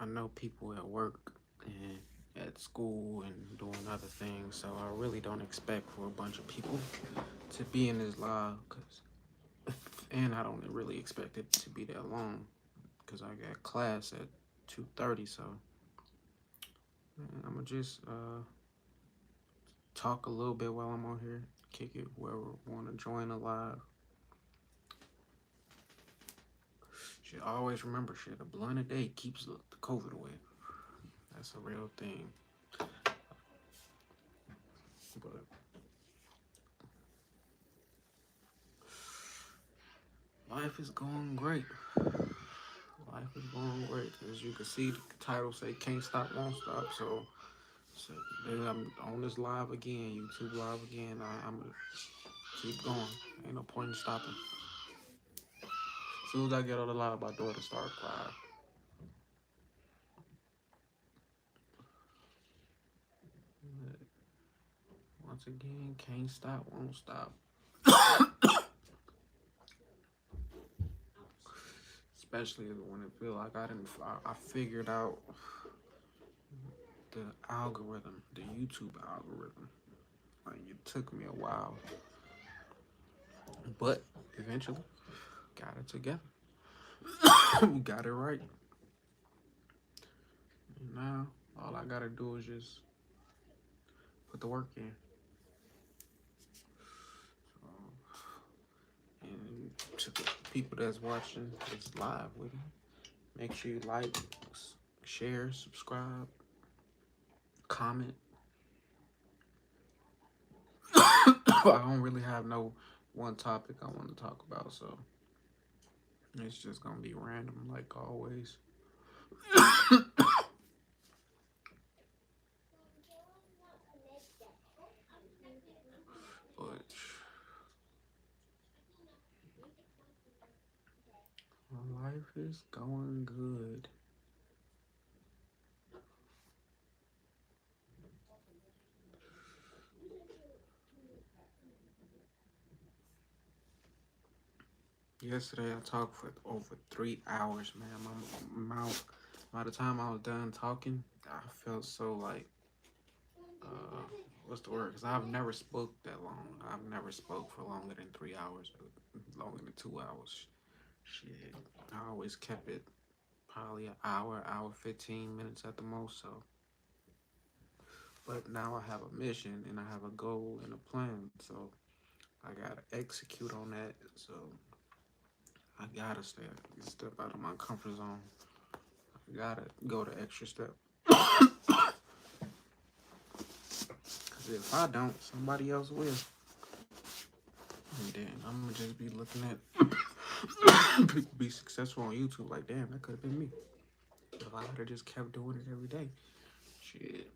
I know people at work and at school and doing other things, so I really don't expect for a bunch of people to be in this live, and I don't really expect it to be that long, cause I got class at 2:30. So I'm gonna just talk a little bit while I'm on here, kick it whoever want to join the live. Should always remember, shit, a blunt a day keeps the COVID away. That's a real thing. But life is going great. Life is going great. As you can see, the title say "Can't Stop, Won't Stop." So then I'm on this live again, YouTube live again. I'm gonna keep going. Ain't no point in stopping. As soon as I get on the live, my daughter start crying. Once again, can't stop, won't stop. Especially when it feel like I figured out the algorithm, the YouTube algorithm. Like it took me a while, but eventually got it together. Got it right. And now all I gotta do is just put the work in. So, and to the people that's watching this live with me, make sure you like, share, subscribe, comment. I don't really have no one topic I want to talk about, so it's just gonna be random like always. But life is going good. Yesterday I talked for over 3 hours, man. My mouth. By the time I was done talking, I felt so like, uh, what's the word? Because I've never spoke that long. I've never spoke for longer than 3 hours, or longer than 2 hours. Shit, I always kept it probably an hour 15 minutes at the most. So, but now I have a mission and I have a goal and a plan. So I gotta execute on that. So I gotta step out of my comfort zone. I gotta go the extra step. Cause if I don't, somebody else will. And then I'm gonna just be looking at people be successful on YouTube. Like, damn, that could have been me. If I had have just kept doing it every day, shit.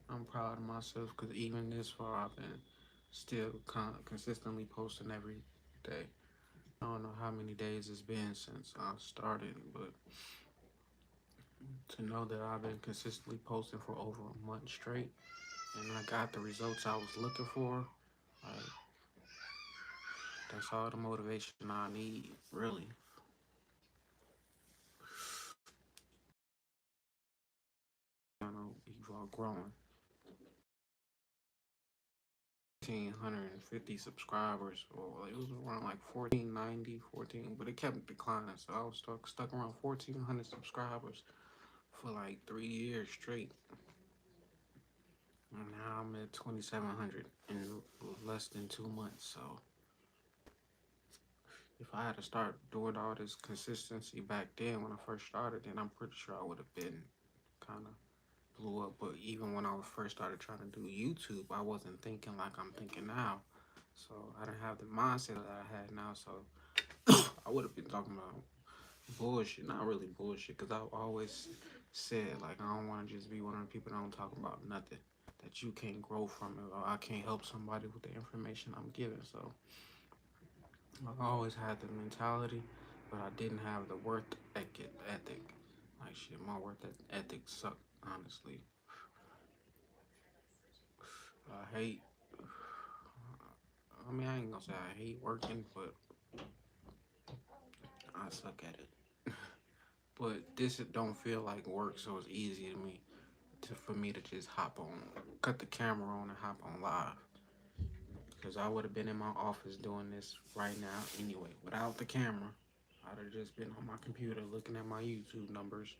I'm proud of myself because even this far, I've been still consistently posting every day. I don't know how many days it's been since I started, but to know that I've been consistently posting for over a month straight and I got the results I was looking for, like, that's all the motivation I need, really. You know, evolve growing. 1,550 subscribers, or like, it was around like 1,490, 14, but it kept declining. So I was stuck around 1,400 subscribers for like 3 years straight. And now I'm at 2,700 in less than 2 months. So if I had to start doing all this consistency back then when I first started, then I'm pretty sure I would have been kind of blew up. But even when I first started trying to do YouTube, I wasn't thinking like I'm thinking now. So I didn't have the mindset that I had now. So I would have been talking about bullshit, not really bullshit, because I always said like I don't want to just be one of the people that don't talk about nothing that you can't grow from it, or I can't help somebody with the information I'm giving. So I always had the mentality, but I didn't have the worth ethic. Like shit, my worth ethic sucked, honestly. I hate I mean, I ain't gonna say I hate working, but I suck at it. But this don't feel like work, so it's easy to me for me to just hop on, cut the camera on, and hop on live. Because I would have been in my office doing this right now anyway. Without the camera, I'd have just been on my computer looking at my YouTube numbers,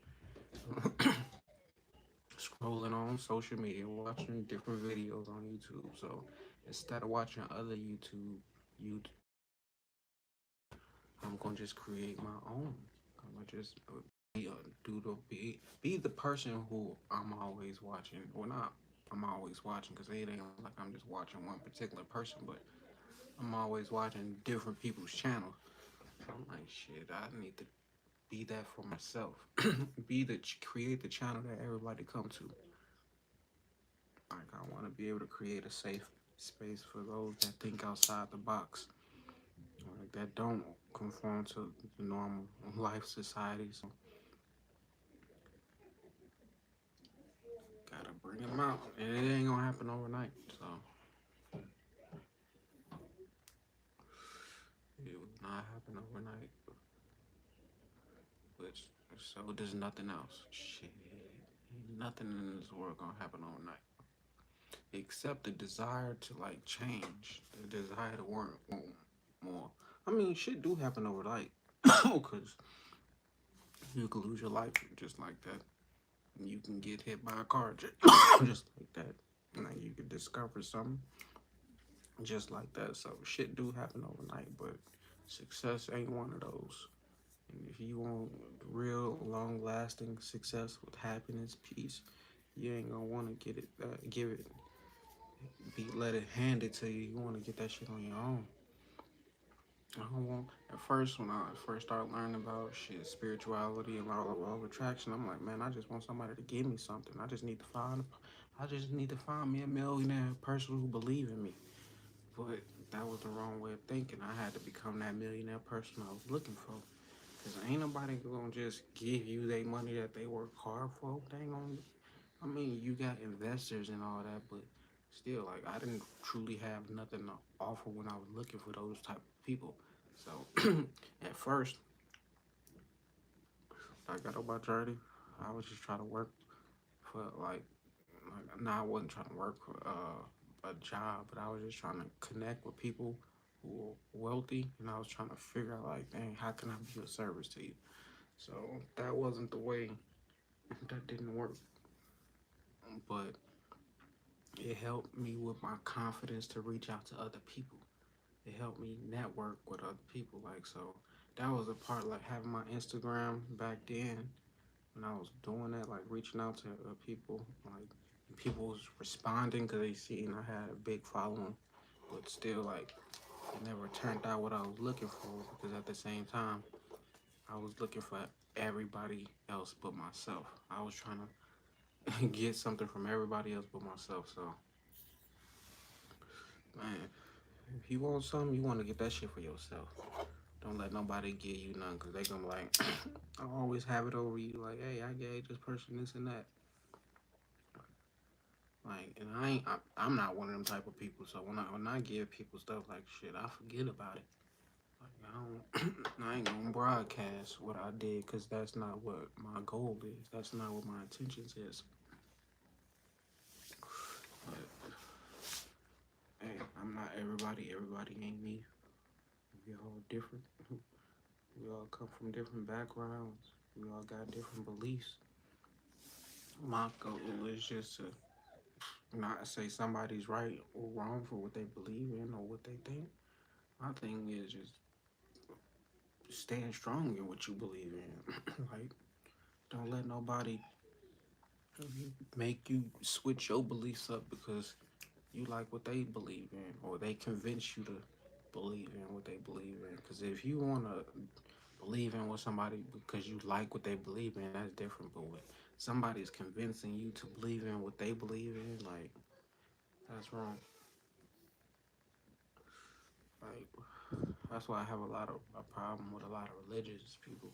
scrolling on social media, watching different videos on YouTube. So instead of watching other YouTube, I'm gonna just create my own. I'm gonna just be the person who I'm always watching. Well, not I'm always watching because it ain't like I'm just watching one particular person, but I'm always watching different people's channels. So I'm like, shit, I need to be that for myself. Create the channel that everybody come to. Like I want to be able to create a safe space for those that think outside the box, like that don't conform to the normal life society. So gotta bring them out, and it ain't gonna happen overnight. So it will not happen overnight. But so does nothing else. Shit, ain't nothing in this world gonna happen overnight, except the desire to like change, the desire to want more. I mean, shit do happen overnight, because you can lose your life just like that. You can get hit by a car just like that. And then you can discover something just like that. So shit do happen overnight, but success ain't one of those. And if you want real long lasting success with happiness, peace, you ain't gonna want to get it, give it, let it handed to you. You want to get that shit on your own. I don't want. At first, when I first started learning about shit, spirituality and law of attraction, I'm like, man, I just want somebody to give me something. I just need to find me a millionaire person who believe in me. But that was the wrong way of thinking. I had to become that millionaire person I was looking for. Cause ain't nobody gonna just give you their money that they work hard for. They ain't gonna. I mean, you got investors and all that, but still, like, I didn't truly have nothing to offer when I was looking for those type of people. So at first, I got on my journey. I was just trying to work for no, I wasn't trying to work for a job, but I was just trying to connect with people who were wealthy, and I was trying to figure out like, dang, how can I be of service to you? So that wasn't the way. That didn't work, but it helped me with my confidence to reach out to other people. It helped me network with other people. Like, so that was a part, like having my Instagram back then when I was doing that, like reaching out to people, like people was responding because they seen I had a big following, but still, like, it never turned out what I was looking for because at the same time, I was looking for everybody else but myself. I was trying to get something from everybody else but myself. So, man, if you want something, you want to get that shit for yourself. Don't let nobody give you none because they gonna be like, I always have it over you. Like, hey, I gave this person this and that. Like, and I'm not one of them type of people. So when I give people stuff like shit, I forget about it. Like, I ain't gonna broadcast what I did because that's not what my goal is. That's not what my intentions is. But hey, I'm not everybody. Everybody ain't me. We all different. We all come from different backgrounds. We all got different beliefs. My goal is just to not say somebody's right or wrong for what they believe in or what they think. My thing is just staying strong in what you believe in. Like, don't let nobody make you switch your beliefs up because you like what they believe in or they convince you to believe in what they believe in. Because if you want to believe in what somebody because you like what they believe in, that's different. But when somebody's convincing you to believe in what they believe in, like, that's wrong. Like, that's why I have a problem with a lot of religious people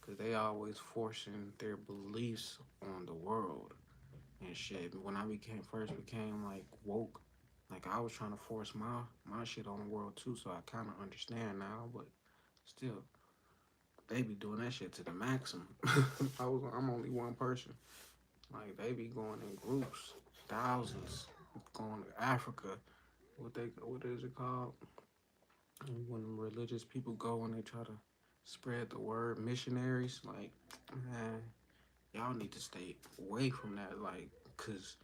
because they always forcing their beliefs on the world and shit. When I became like woke, Like I was trying to force my shit on the world too, so I kind of understand now. But still, they be doing that shit to the maximum. I'm only one person. Like they be going in groups, thousands, going to Africa. What is it called? When religious people go and they try to spread the word, missionaries. Like, man, y'all need to stay away from that. Like, cause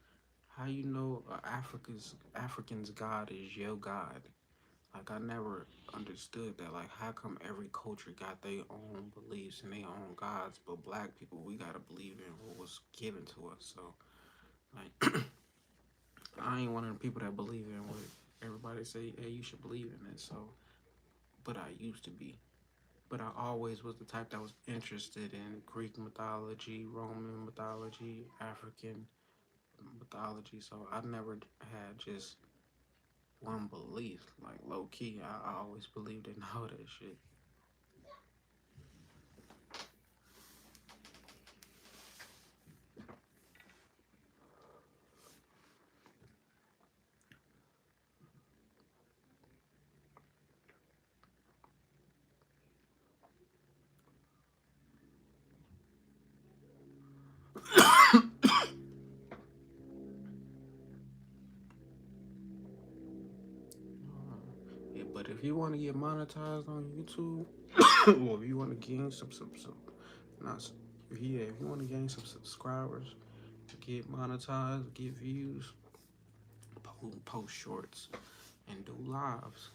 how you know African's God is your God? Like I never understood that. Like how come every culture got their own beliefs and their own gods, but black people we gotta believe in what was given to us. So like I ain't one of the people that believe in what everybody say, hey, you should believe in it. So but I used to be. But I always was the type that was interested in Greek mythology, Roman mythology, African mythology. So I never had just one belief. Like low key, I always believed in all that shit. Yeah, but if you want to get monetized on YouTube, or if you want to gain some not, yeah, if you want to gain some subscribers, get monetized, get views, post shorts, and do lives,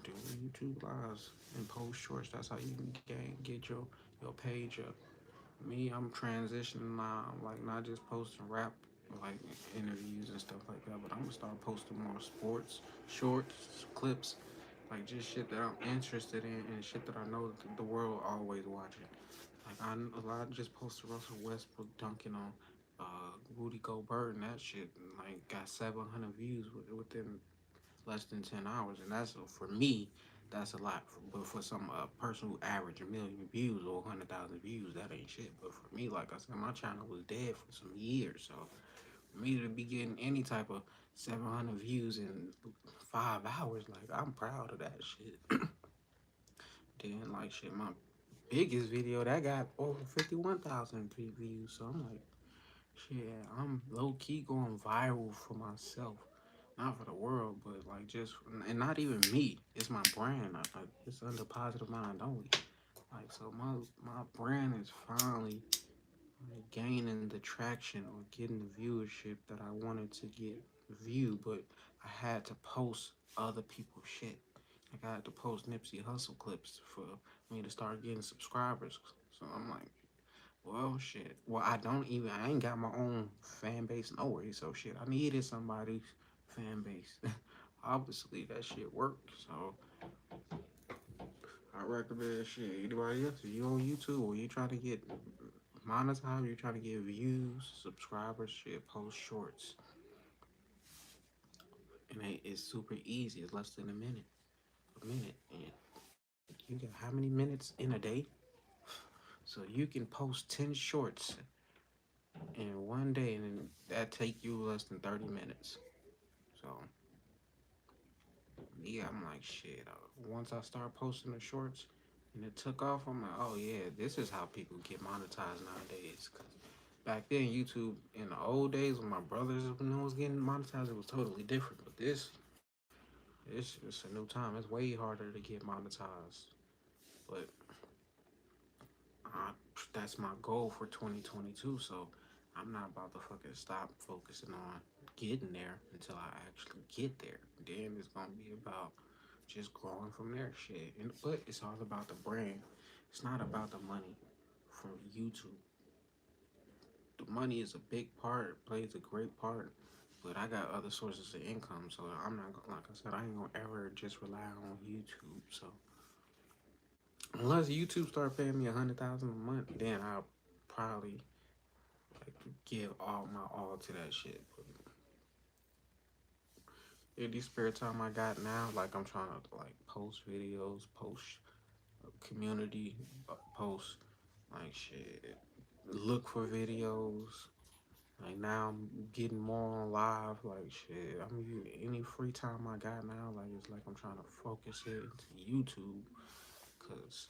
do YouTube lives, and post shorts. That's how you can get your page up. Me, I'm transitioning now. I'm like not just posting rap like interviews and stuff like that, but I'm gonna start posting more sports, shorts, clips, like just shit that I'm interested in and shit that I know that the world always watching. Like a lot just posted Russell Westbrook dunking on Rudy Gobert and that shit like got 700 views within less than 10 hours, and that's for me. That's a lot, but for some person who average a million views or 100,000 views, that ain't shit. But for me, like I said, my channel was dead for some years, so for me to be getting any type of 700 views in 5 hours, like I'm proud of that shit. Then like shit, my biggest video that got over 51,000 views, so I'm like, shit, I'm low key going viral for myself, not for the world, but like just and not even me. It's my brand. It's under positive mind only. Like so, my brand is finally like, gaining the traction or getting the viewership that I wanted to get viewed, but I had to post other people's shit. Like I had to post Nipsey Hustle clips for me to start getting subscribers. So I'm like, well, shit. Well, I ain't got my own fan base no way. So, shit, I needed somebody's fan base. Obviously, that shit worked. So, I recommend shit. Anybody else? If you on YouTube or you trying to get monetized, you trying to get views, subscribers, shit, post shorts. And it's super easy. It's less than a minute. A minute. And you got how many minutes in a day? So, you can post 10 shorts in one day, and that take you less than 30 minutes. So, yeah, I'm like, shit. Once I start posting the shorts and it took off, I'm like, oh yeah, this is how people get monetized nowadays. Cause back then, YouTube in the old days when my brothers when was getting monetized, it was totally different. But it's just a new time. It's way harder to get monetized. But uh, that's my goal for 2022. So I'm not about to fucking stop focusing on getting there until I actually get there. Then it's gonna be about just growing from there, shit. But it's all about the brand. It's not about the money from YouTube. The money is a big part, plays a great part. But I got other sources of income, so I'm not like I said, I ain't gonna ever just rely on YouTube. So unless YouTube start paying me 100,000 a month, then I'll probably like give all my all to that shit. But any spare time I got now, like I'm trying to like post videos, post community posts, like shit. Look for videos, Like now I'm getting more on live. Like shit, I'm any free time I got now. Like it's like I'm trying to focus it into YouTube because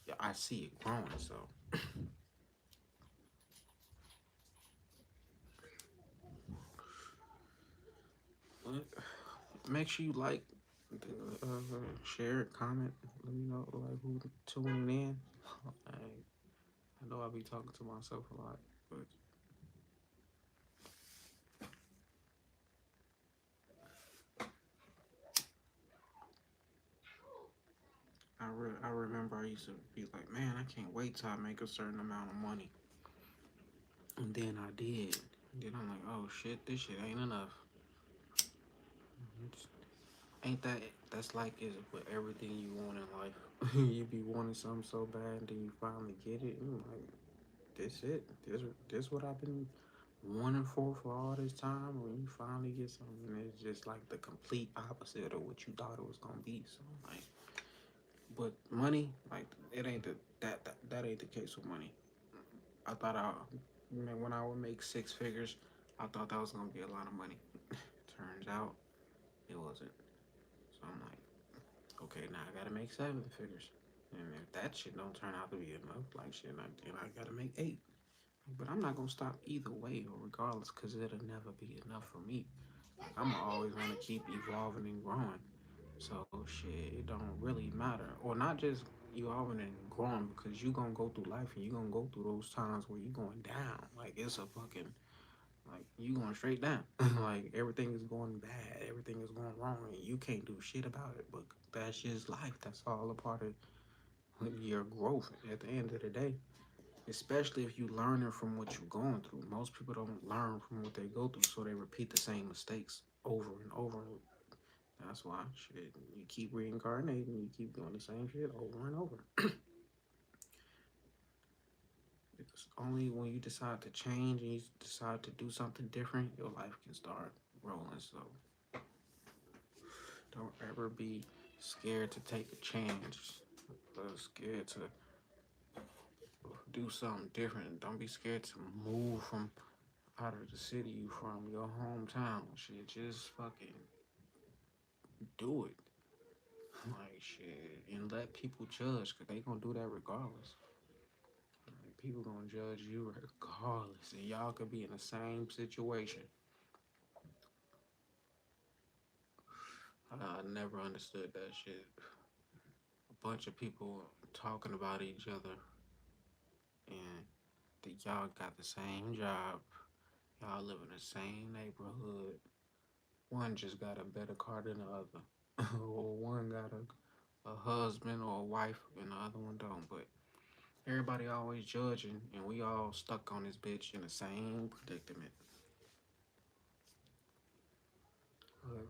yeah, I see it growing. So but make sure you like, share, comment. Let me know like who tuning in. I know I be talking to myself a lot, but I remember I used to be like, man, I can't wait till I make a certain amount of money, and then I did. And then I'm like, oh shit, this shit ain't enough. It's, ain't that that's like is with everything you want in life. You be wanting something so bad, and then you finally get it, and you're like, this it. This what I've been wanting for all this time. When you finally get something, it's just like the complete opposite of what you thought it was gonna be. So like, but money, like it ain't that ain't the case with money. I thought when I would make six figures, I thought that was gonna be a lot of money. Turns out it wasn't. So I'm like, okay, now I gotta make seven figures. And if that shit don't turn out to be enough, like shit, then I gotta make eight. But I'm not gonna stop either way or regardless, cause it'll never be enough for me. Like I'm always gonna keep evolving and growing. So shit, it don't really matter. Or not just evolving and growing, because you gonna go through life and you gonna go through those times where you going down. Like it's a fucking like you going straight down. Like everything is going bad, everything is going wrong, and you can't do shit about it. But that's just life. That's all a part of your growth. At the end of the day, especially if you learning from what you're going through. Most people don't learn from what they go through, so they repeat the same mistakes over and over. That's why shit, you keep reincarnating, you keep doing the same shit over and over. Because only when you decide to change and you decide to do something different, your life can start rolling. So don't ever be scared to take a chance. Scared to do something different. Don't be scared to move from out of the city you from, your hometown. Shit, just fucking do it. Like shit, and let people judge, cause they gonna do that regardless. Like, people gonna judge you regardless, and y'all could be in the same situation. I never understood that shit. A bunch of people talking about each other, and y'all got the same job, y'all live in the same neighborhood. One just got a better car than the other, or one got a husband or a wife, and the other one don't. But everybody always judging, and we all stuck on this bitch in the same predicament. But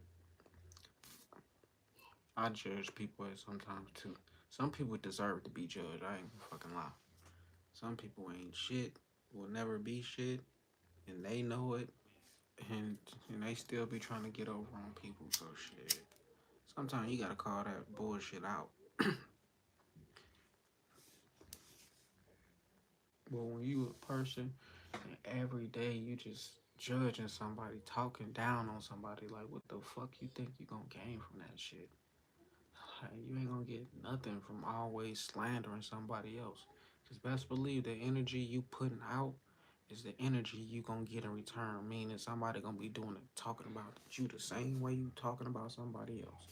I judge people sometimes too. Some people deserve to be judged. I ain't gonna fucking lie. Some people ain't shit, will never be shit, and they know it, and they still be trying to get over on people. So shit. Sometimes you gotta call that bullshit out. But when you a person, and every day you just judging somebody, talking down on somebody, like what the fuck you think you gonna gain from that shit? Like, you ain't gonna get nothing from always slandering somebody else. Cause best believe the energy you putting out is the energy you gonna get in return. Meaning somebody gonna be doing it, talking about you the same way you talking about somebody else.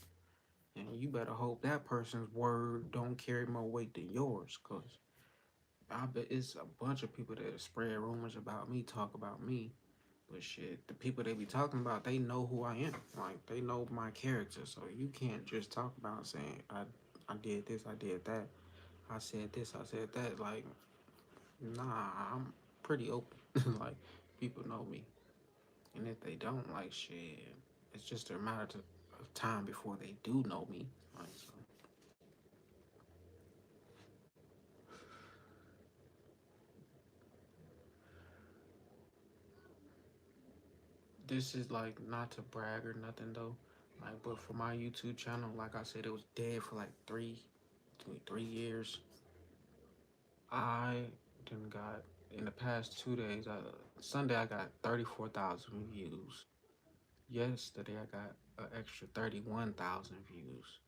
And you better hope that person's word don't carry more weight than yours. Cause I bet it's a bunch of people that spread rumors about me, talk about me. But shit, the people they be talking about, they know who I am. Like they know my character. So you can't just talk about saying I did this, I did that, I said this, I said that. Like, nah, I'm pretty open. Like people know me. And if they don't, like shit, it's just a matter of time before they do know me. Like so this is like not to brag or nothing though. Like but for my YouTube channel, like I said, it was dead for like 3 years. I then got in the past 2 days. Sunday I got 34,000 views. Yesterday I got an extra 31,000 views.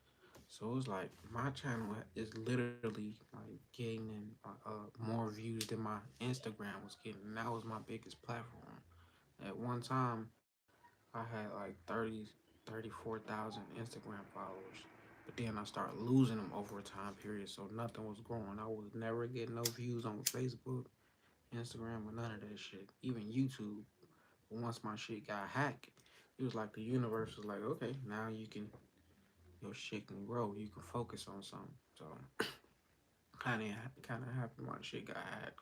So it was like my channel is literally like gaining more views than my Instagram was getting. And that was my biggest platform. At one time, I had like 34,000 Instagram followers. But then I started losing them over a time period, so nothing was growing. I was never getting no views on Facebook, Instagram, or none of that shit. Even YouTube. But once my shit got hacked, it was like the universe was like, okay, now your shit can grow. You can focus on something. So kind of happy my shit got hacked.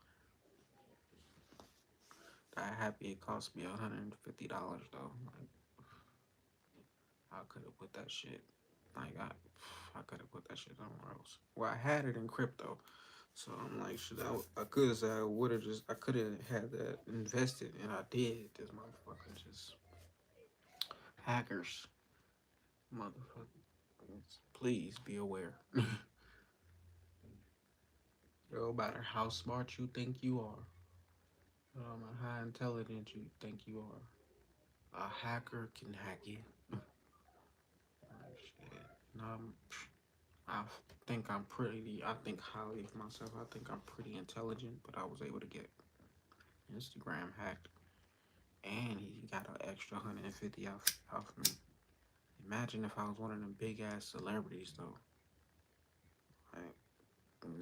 Got happy it cost me $150 though. Like I could have put that shit. Like I could have put that shit somewhere else. Well, I had it in crypto, so I'm like, shit. I could have said I would have just. I could have had that invested, and I did. This motherfucker just hackers, motherfucker. Please be aware. No matter how smart you think you are, no matter how intelligent you think you are, a hacker can hack you. Shit. No, I think I'm pretty. I think highly of myself. I think I'm pretty intelligent, but I was able to get Instagram hacked, and he got an extra 150 off me. Imagine if I was one of them big ass celebrities though. Like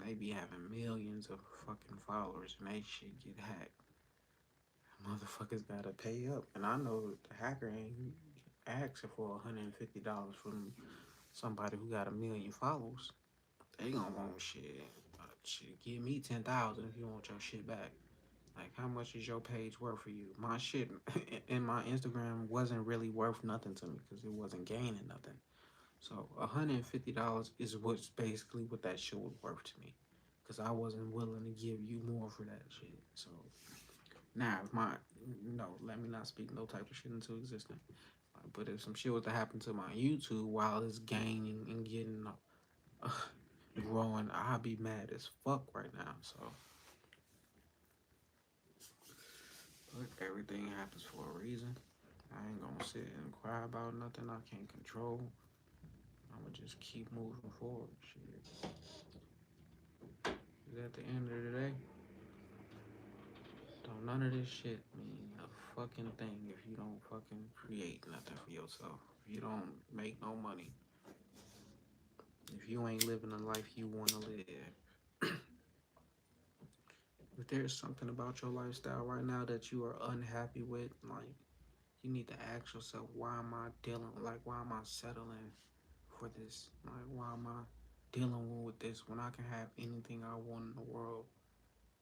they be having millions of fucking followers, and they shit get hacked. Motherfuckers gotta pay up, and I know the hacker ain't asking for $150 from somebody who got a million followers. They gonna want shit. Shit, give me 10,000 if you want your shit back. Like, how much is your page worth for you? My shit in my Instagram wasn't really worth nothing to me because it wasn't gaining nothing. So $150 is what's basically what that shit was worth to me, because I wasn't willing to give you more for that shit. So now, if my no, let me not speak no type of shit into existence. But if some shit was to happen to my YouTube while it's gaining and getting uh, growing, I'd be mad as fuck right now. So, but everything happens for a reason. I ain't gonna sit and cry about nothing I can't control. I'ma just keep moving forward. Shit. 'Cause at the end of the day, don't none of this shit mean a fucking thing if you don't fucking create nothing for yourself. If you don't make no money. If you ain't living the life you wanna live. If there's something about your lifestyle right now that you are unhappy with, like you need to ask yourself, why am I dealing? Like, why am I settling for this? Like, why am I dealing with this when I can have anything I want in the world?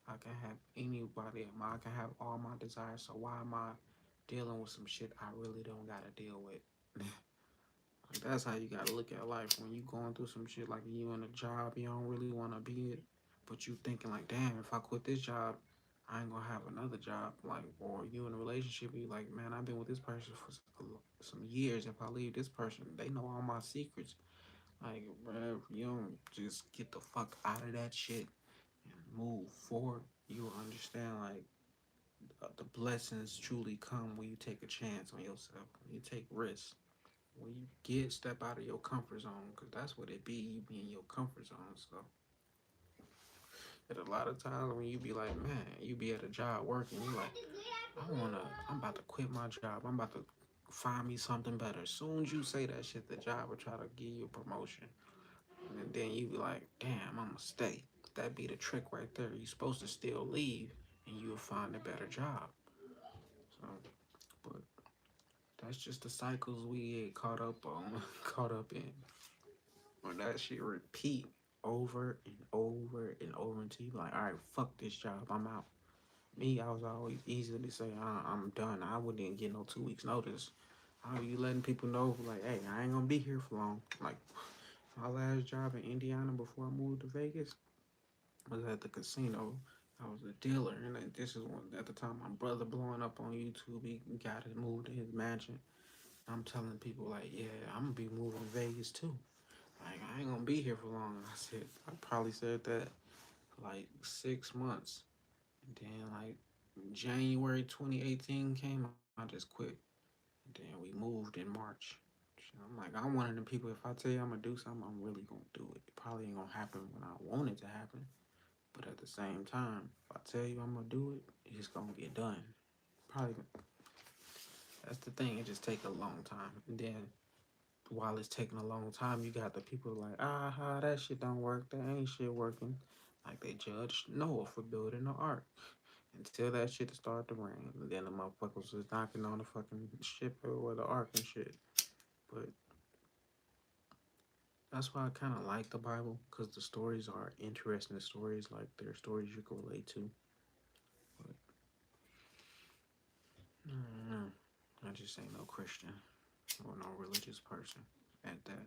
I can have anybody. I can have all my desires. So why am I dealing with some shit I really don't gotta deal with? Like, that's how you gotta look at life when you going through some shit. Like you in a job you don't really want to be it, but you thinking like, damn, if I quit this job, I ain't gonna have another job. Like, or you in a relationship, you like, man, I've been with this person for some years. If I leave this person, they know all my secrets. Like, bro, you don't just get the fuck out of that shit and move forward. You will understand like the blessings truly come when you take a chance on yourself. When you take risks, when you step out of your comfort zone, because that's what it be. You be in your comfort zone. So at a lot of times when you be like, man, you be at a job working, you like, I'm about to quit my job, I'm about to find me something better. As soon as you say that shit, the job will try to give you a promotion, and then you be like, damn, I'ma stay. That be the trick right there. You supposed to still leave and you'll find a better job. So but that's just the cycles we get caught up on, caught up in. When that shit repeat over and over and over until you like, all right, fuck this job, I'm out. Me, I was always easily say, I'm done. I wouldn't even get no 2 weeks notice. How are you letting people know, like, hey, I ain't gonna be here for long? Like, my last job in Indiana before I moved to Vegas was at the casino. I was a dealer, and like, this is one at the time my brother blowing up on YouTube. He got it moved to his mansion. I'm telling people like, yeah, I'm gonna be moving to Vegas too. Like I ain't gonna be here for long. I probably said that for like 6 months, and then like January 2018 came, I just quit. Then we moved in March. I'm like, I'm one of the people. If I tell you I'm gonna do something, I'm really gonna do it. It probably ain't gonna happen when I want it to happen, but at the same time, if I tell you I'm gonna do it, it's gonna get done. Probably that's the thing. It just take a long time, and then while it's taking a long time, you got the people like, that shit don't work. That ain't shit working. Like they judged Noah for building the ark until that shit started to rain. And then the motherfuckers was knocking on the fucking ship or the ark and shit. But that's why I kind of like the Bible because the stories are interesting stories. Like they're stories you can relate to. But I don't know. I just ain't no Christian or no religious person at that.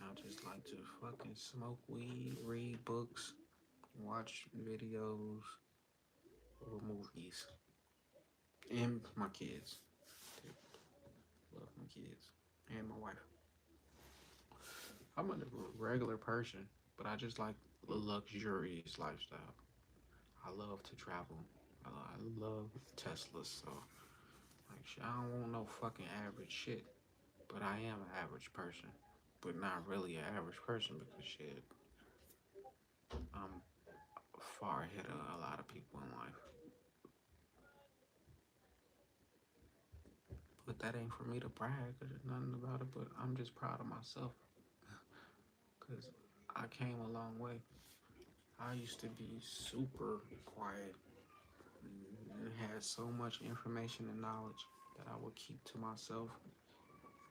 I just like to fucking smoke weed, read books, watch videos or movies, and my kids. Love my kids and my wife. I'm a regular person, but I just like the luxurious lifestyle. I love to travel. I love Teslas, so like shit, I don't want no fucking average shit. But I am an average person, but not really an average person because shit, I'm far ahead of a lot of people in life. But that ain't for me to brag or nothing about it. But I'm just proud of myself because I came a long way. I used to be super quiet and had so much information and knowledge that I would keep to myself.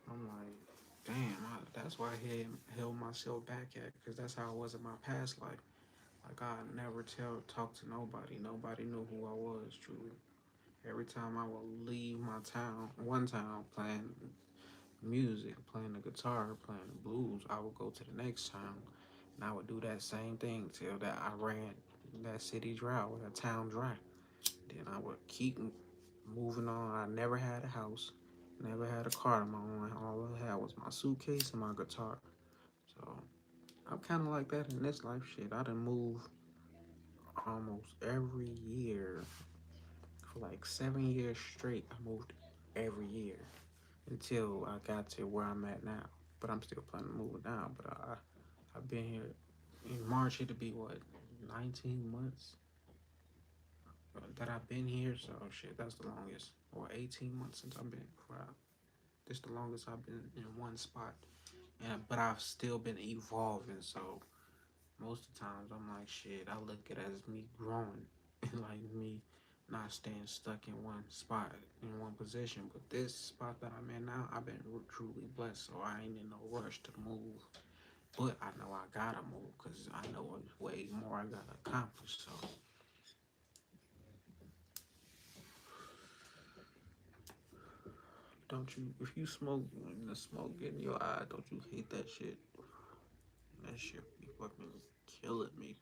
I'm like, damn, that's why I held myself back at because that's how I was in my past life. Like I never talk to nobody. Nobody knew who I was truly. Every time I would leave my town, one town playing music, playing the guitar, playing the blues, I would go to the next town and I would do that same thing till that I ran that city dry or that town dry. Then I would keep moving on. I never had a house, never had a car of my own. All I had was my suitcase and my guitar. So I'm kind of like that in this life shit. I done move almost every year for like 7 years straight. I moved every year until I got to where I'm at now. But I'm still planning to move down. But I've been here in March. It'll be what 19 months that I've been here. So shit, that's the longest. Or 18 months since I've been. This the longest I've been in one spot. And but I've still been evolving. So most of the times I'm like shit. I look at it as me growing and like me not staying stuck in one spot in one position. But this spot that I'm in now, I've been truly blessed. So I ain't in no rush to move. But I know I gotta move because I know way more I gotta accomplish. So don't you? If you smoke, when the smoke get in your eye, don't you hate that shit? That shit be fucking killing me.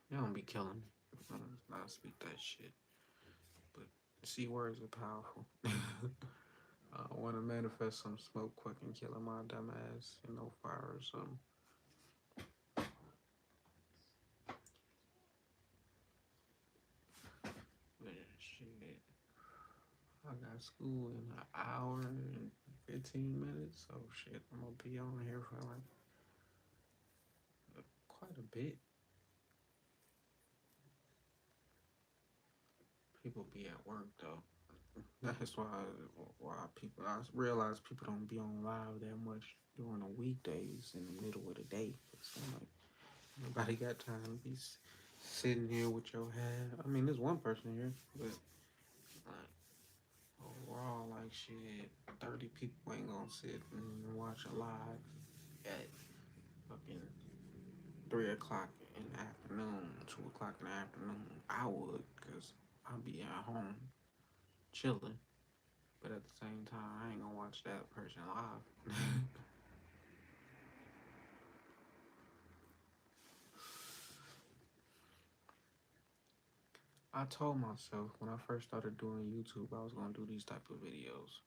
You don't be killing me. Not speak that shit. But see, words are powerful. I want to manifest some smoke fucking killing my dumb ass, fire or something. Man, shit. I got school in an hour and 15 minutes, so shit, I'm gonna be on here for like quite a bit. People be at work though. That's why people I realize people don't be on live that much during the weekdays in the middle of the day. So I'm like nobody got time to be sitting here with your head. I mean, there's one person here, but like overall, like shit, 30 people ain't gonna sit and watch a live at fucking 3 o'clock in the afternoon, 2 o'clock in the afternoon. I would, cause I'll be at home chilling. But at the same time, I ain't gonna watch that person live. I told myself when I first started doing YouTube, I was gonna do these type of videos.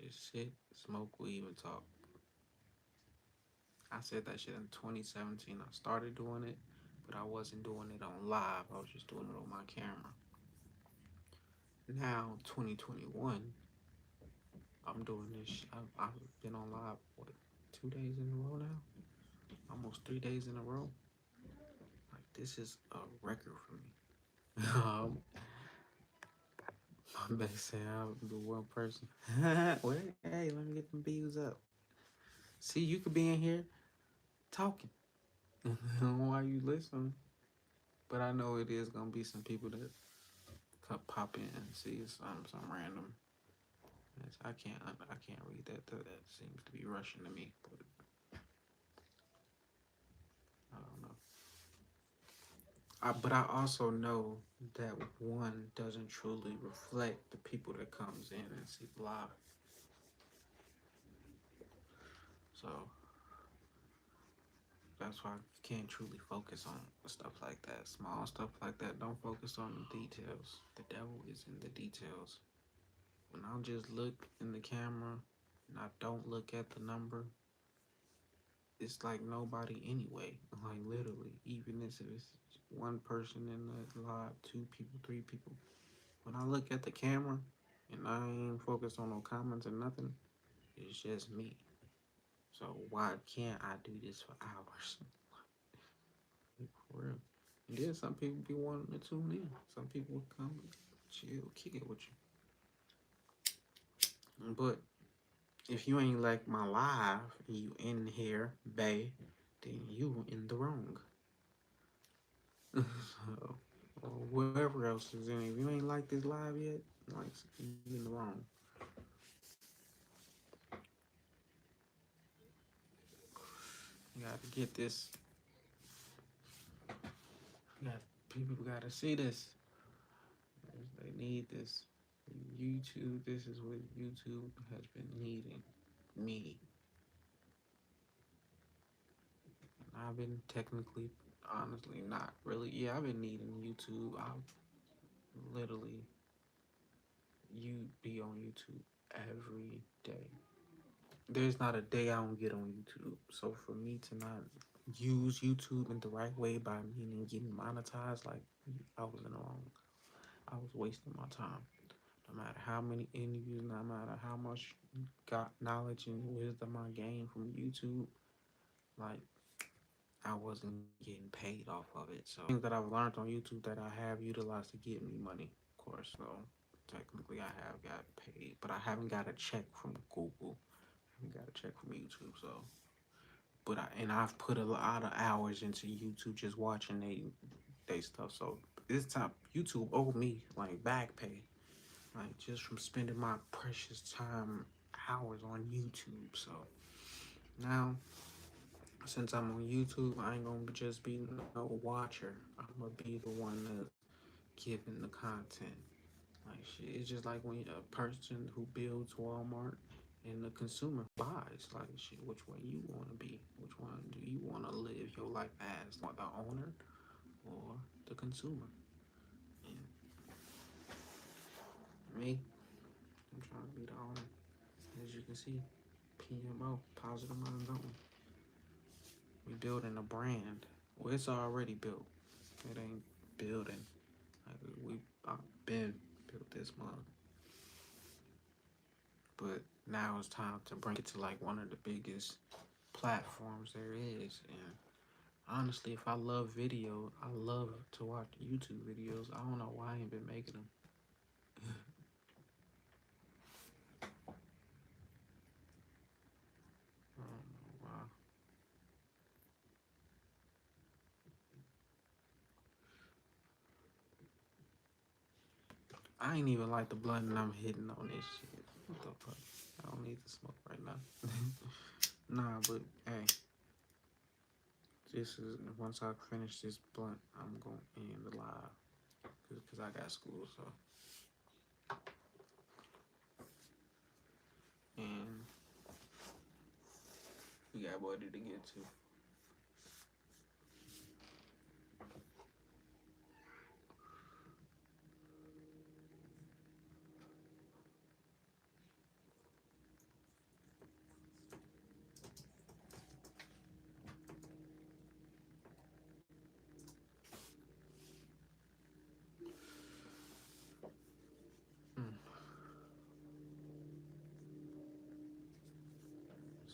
Just sit, smoke weed, and talk. I said that shit in 2017. I started doing it, but I wasn't doing it on live. I was just doing it on my camera. Now, 2021, I'm doing this. I've been on live, what, 2 days in a row now? Almost 3 days in a row. Like, this is a record for me. I'm back saying I'm the one person. Well, hey, let me get them views up. See, you could be in here talking while you listen. But I know it is gonna be some people that could pop in and see some random. I can't read that. That seems to be Russian to me, but I don't know. But I also know that one doesn't truly reflect the people that comes in and see live. So that's why you can't truly focus on stuff like that. Small stuff like that. Don't focus on the details. The devil is in the details. When I just look in the camera and I don't look at the number, it's like nobody anyway. Like literally, even if it's one person in the live, two people, three people. When I look at the camera and I ain't focused on no comments or nothing, it's just me. So why can't I do this for hours? Like, for real. And then some people be wanting to tune in. Some people will come, chill, kick it with you. But if you ain't like my live and you in here, bae, then you in the wrong. So, or whoever else is in it, if you ain't like this live yet, like you in the wrong. You gotta get this. You got people gotta see this. They need this. YouTube. This is what YouTube has been needing me. I've been technically, honestly, not really. Yeah, I've been needing YouTube. I've literally, you be on YouTube every day. There's not a day I don't get on YouTube. So for me to not use YouTube in the right way by meaning getting monetized, like I was in the wrong. I was wasting my time. No matter how many interviews, no matter how much got knowledge and wisdom I gained from YouTube, like I wasn't getting paid off of it. So things that I've learned on YouTube that I have utilized to get me money, of course. So technically I have got paid, but I haven't got a check from Google. I haven't got a check from YouTube. So I've put a lot of hours into YouTube just watching they stuff. So this time YouTube owed me like back pay, like just from spending my precious time hours on YouTube. So now since I'm on YouTube, I ain't gonna just be no watcher. I'm gonna be the one that's giving the content. Like shit, it's just like when a person who builds Walmart and the consumer buys. Like shit, which one you want to be? Which one do you want to live your life as? Like the owner or the consumer? And me, I'm trying to be the owner. As you can see, PMO, positive minds only. We building a brand. Well, it's already built. It ain't building. Like we been built this month, but now it's time to bring it to like one of the biggest platforms there is. And honestly, if I love video, I love to watch YouTube videos. I don't know why I ain't been making them. I don't know why. I ain't even like the blunt and I'm hitting on this shit. What the fuck? I don't need to smoke right now. Nah, but hey, this is once I finish this blunt, I'm gonna end the live because I got school. So and we got buddy to get to.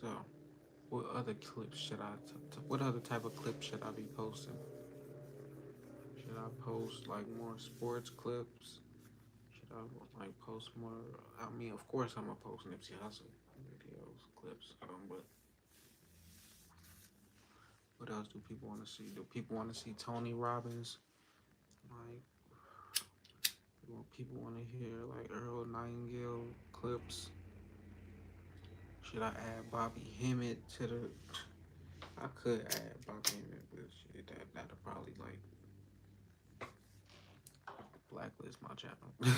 So, what other clips should what other type of clips should I be posting? Should I post like more sports clips? Should I like post more? I mean, of course, I'm gonna post Nipsey Hussle videos, clips. But what else do people want to see? Do people want to see Tony Robbins? Like, people want to hear like Earl Nightingale clips? Should I add Bobby Hemmett to the? I could add Bobby Hemmett, but shit, that'll probably like blacklist my channel. I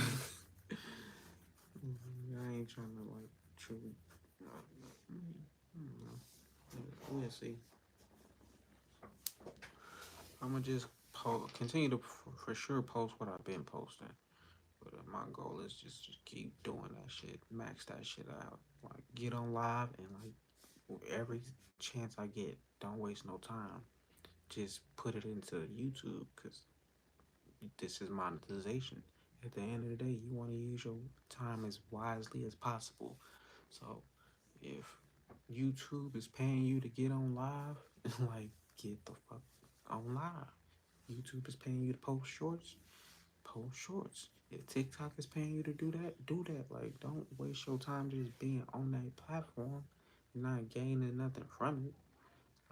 ain't trying to like truly. We'll see. I'm gonna just continue to for sure post what I've been posting. But my goal is just to keep doing that shit, max that shit out. Like get on live and like every chance I get, don't waste no time. Just put it into YouTube because this is monetization. At the end of the day, you want to use your time as wisely as possible. So if YouTube is paying you to get on live, like get the fuck on live. YouTube is paying you to post shorts, post shorts. If TikTok is paying you to do that, do that. Like don't waste your time just being on that platform and not gaining nothing from it.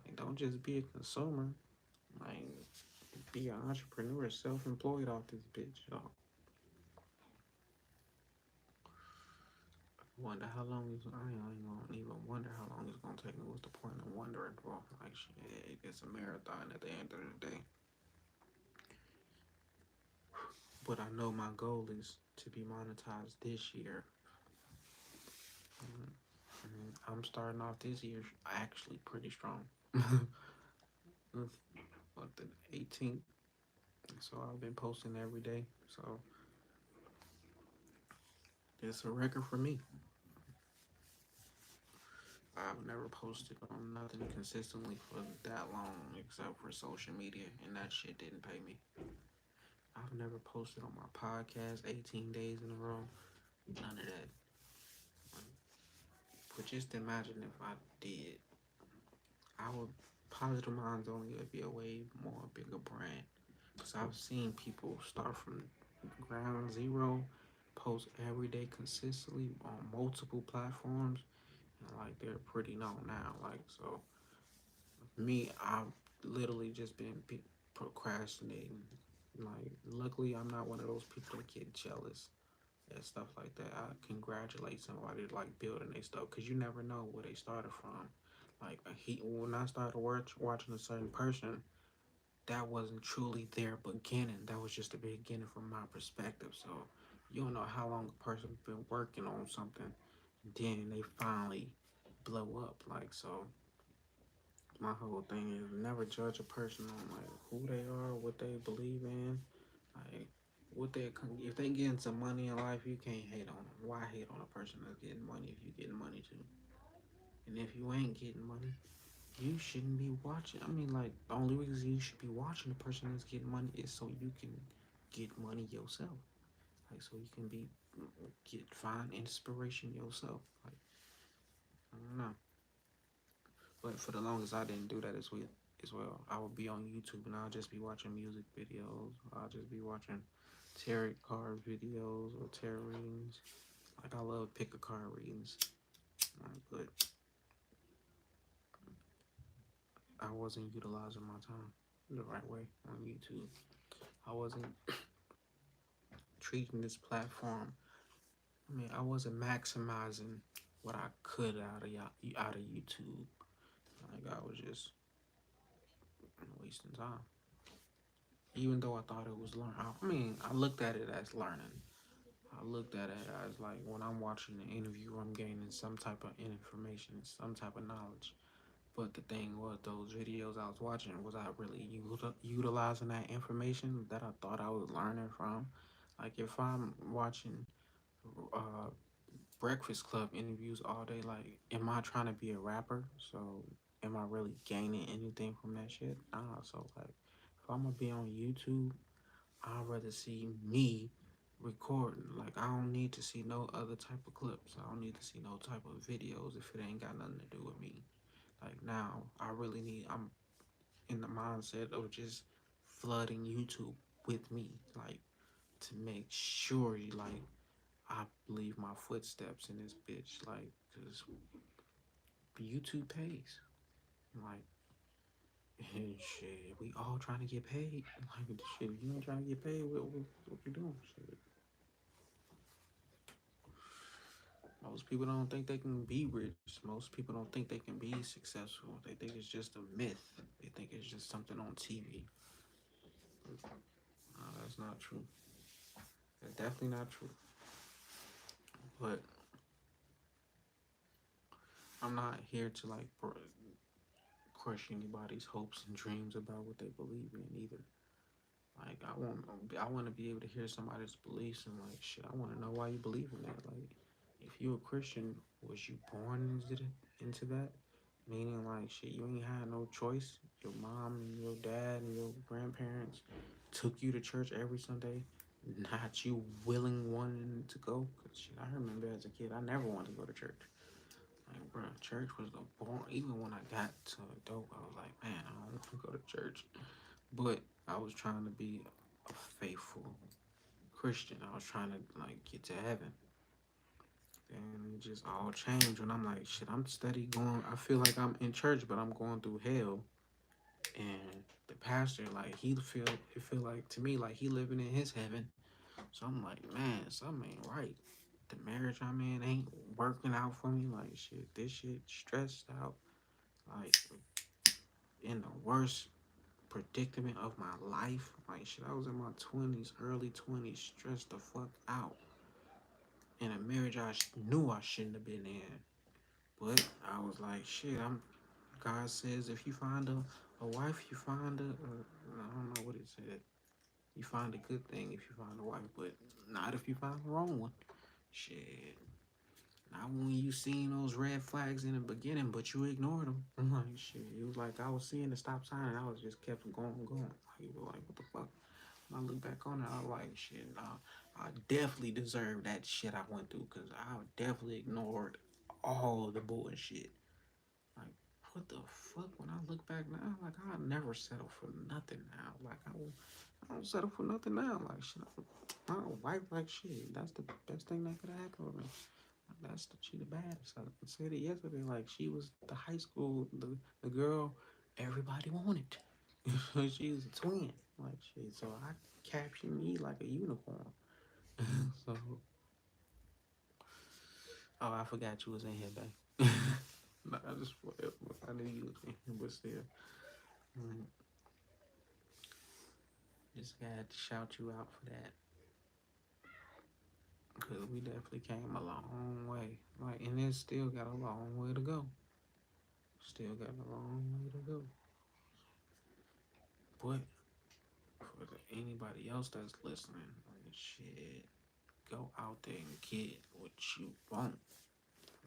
Like don't just be a consumer. Like be an entrepreneur, self-employed off this bitch. So wonder how long is I ain't gonna even wonder how long it's gonna take me. What's the point of wondering for? Like shit, it's a marathon at the end of the day. But I know my goal is to be monetized this year. I'm starting off this year actually pretty strong. But the 18th, so I've been posting every day. So it's a record for me. I've never posted on nothing consistently for that long except for social media, and that shit didn't pay me. I've never posted on my podcast 18 days in a row. None of that. But just imagine if I did. I would Positive Minds Only would be a way more bigger brand. Because I've seen people start from ground zero, post every day consistently on multiple platforms, and like they're pretty known now. Like so, me, I've literally just been procrastinating. Like, luckily, I'm not one of those people that get jealous and stuff like that. I congratulate somebody like building their stuff because you never know where they started from. Like when I started watching a certain person, that wasn't truly their beginning. That was just the beginning from my perspective. So you don't know how long a person's been working on something, then they finally blow up. Like so, my whole thing is never judge a person on like who they are, what they believe in, like what they if they getting some money in life, you can't hate on them. Why hate on a person that's getting money if you getting money too? And if you ain't getting money, you shouldn't be watching. I mean, like the only reason you should be watching the person that's getting money is so you can get money yourself. Like so you can be find inspiration yourself. Like I don't know. But for the longest, I didn't do that as well. I would be on YouTube and I'll just be watching music videos. I'll just be watching tarot card videos or tarot readings. Like I love pick a card readings, but I wasn't utilizing my time the right way on YouTube. I wasn't treating this platform. I mean, I wasn't maximizing what I could out of YouTube. Like I was just wasting time. Even though I thought it was learn. I mean, I looked at it as learning. I looked at it as like when I'm watching an interview, I'm gaining some type of information, some type of knowledge. But the thing was, those videos I was watching, was I really utilizing that information that I thought I was learning from? Like if I'm watching uh, Breakfast Club interviews all day, like, am I trying to be a rapper? So am I really gaining anything from that shit? Nah. So like, if I'm gonna be on YouTube, I'd rather see me recording. Like I don't need to see no other type of clips. I don't need to see no type of videos if it ain't got nothing to do with me. Like now, I really need. I'm in the mindset of just flooding YouTube with me, like to make sure, like I leave my footsteps in this bitch, like, cause YouTube pays, like, and shit, we all trying to get paid, like, shit, if you ain't trying to get paid, what we doing, shit. Most people don't think they can be rich. Most people don't think they can be successful. They think it's just a myth. They think it's just something on TV. No, that's not true. That's definitely not true. But I'm not here to like crush anybody's hopes and dreams about what they believe in either. Like I want to be able to hear somebody's beliefs and like shit. I want to know why you believe in that. Like if you a Christian, was you born into that? Meaning like shit, you ain't had no choice. Your mom and your dad and your grandparents took you to church every Sunday, not you willing wanting to go. Cause shit, I remember as a kid, I never wanted to go to church. Like, bro, church was the born. Even when I got to adult, I was like, man, I don't want to go to church. But I was trying to be a faithful Christian. I was trying to like get to heaven, and it just all changed when I'm like, shit, I'm steady going. I feel like I'm in church, but I'm going through hell. And the pastor, like, he feel like to me like he living in his heaven. So I'm like, man, something ain't right. The marriage I'm in ain't working out for me. Like, shit, this shit stressed out. Like, in the worst predicament of my life. Like shit, I was in my 20s, early 20s, stressed the fuck out in a marriage knew I shouldn't have been in. But I was like, shit, I'm. God says if you find a wife, you find I don't know what it said. You find a good thing if you find a wife, but not if you find the wrong one. Shit. Not when you seen those red flags in the beginning, but you ignored them. I'm like, shit. It was like I was seeing the stop sign and I was just kept going and going. Like, you were like, what the fuck? When I look back on it, I was like, shit, nah, I definitely deserve that shit I went through because I definitely ignored all the bullshit. Like, what the fuck? When I look back now, like, I'll never settle for nothing now. Like, I don't settle for nothing now. Like, shit, my wife, like, shit, that's the best thing that could have happened with me. She the baddest. I said it yesterday. Like, she was the high school, the girl everybody wanted. She was a twin. Like, shit. So I captured me like a unicorn. So, oh, I forgot you was in here, babe. Nah, I just I knew you was in here, but still, mm, just got to shout you out for that because we definitely came a long way. Like, and it still got a long way to go. Still got a long way to go. But for anybody else that's listening, like, shit, go out there and get what you want.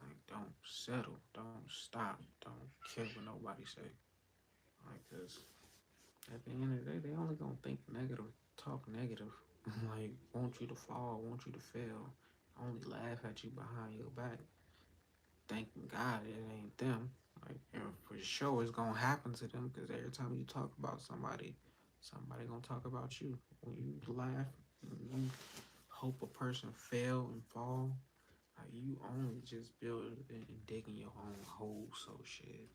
Like, don't settle, don't stop, don't care what nobody say. Like, cause at the end of the day, they only gonna think negative, talk negative. Like, want you to fall, want you to fail, only laugh at you behind your back. Thanking God it ain't them. Like, you know, for sure it's gonna happen to them because every time you talk about somebody, somebody gonna talk about you. When you laugh, when you hope a person fail and fall, like, you only just build and digging your own hole. So shit,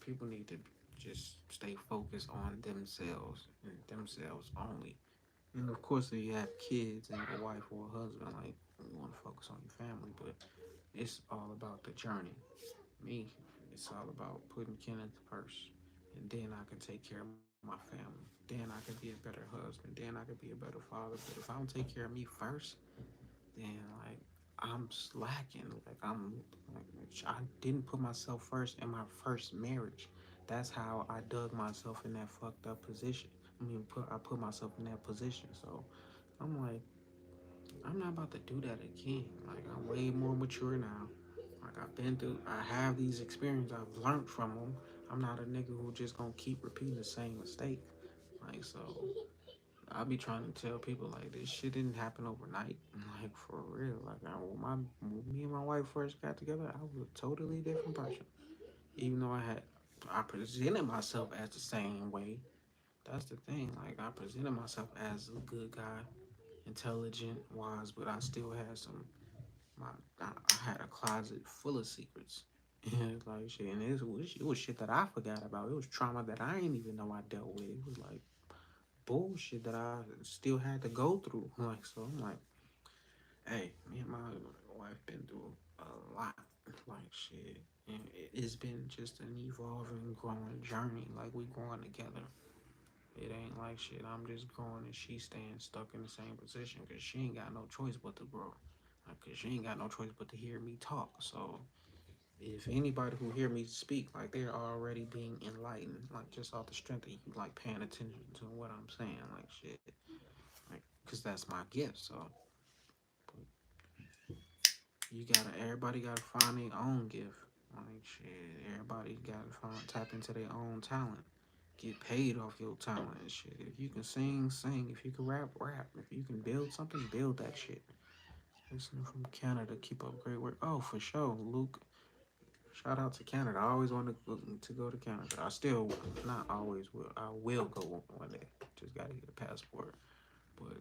people need to just stay focused on themselves and themselves only. And of course, if you have kids and a wife or a husband, like, you want to focus on your family, but it's all about the journey. Me, it's all about putting Kenneth first, and then I can take care of my family. Then I can be a better husband. Then I can be a better father. But if I don't take care of me first, then like I'm slacking. Like I didn't put myself first in my first marriage. That's how I dug myself in that fucked up position. I put myself in that position. So I'm like, I'm not about to do that again. Like I'm way more mature now. Like I've been through, I have these experiences. I've learned from them. I'm not a nigga who just gonna keep repeating the same mistake. Like so, I be trying to tell people like this shit didn't happen overnight. Like for real. Like when me and my wife first got together, I was a totally different person. Even though I presented myself as the same way. That's the thing. Like I presented myself as a good guy, intelligent, wise, but I still had some. My I had a closet full of secrets. And it's like shit, and it was shit that I forgot about. It was trauma that I didn't even know I dealt with. It was like bullshit that I still had to go through. Like so, I'm like, hey, me and my wife been through a lot. Like shit, and it's been just an evolving, growing journey. Like we growing together. It ain't like shit. I'm just growing and she staying stuck in the same position because she ain't got no choice but to grow. Like, cause she ain't got no choice but to hear me talk. So if anybody who hear me speak, like they're already being enlightened, like just off the strength of you, like paying attention to what I'm saying, like shit, like, cause that's my gift. So you gotta, everybody gotta find their own gift. Like shit, everybody gotta find tap into their own talent. Get paid off your talent and shit. If you can sing, sing. If you can rap, rap. If you can build something, build that shit. Listening from Canada, keep up great work. Oh, for sure, Luke. Shout out to Canada. I always wanted to go to Canada. I still not always will. I will go one day. Just gotta get a passport. But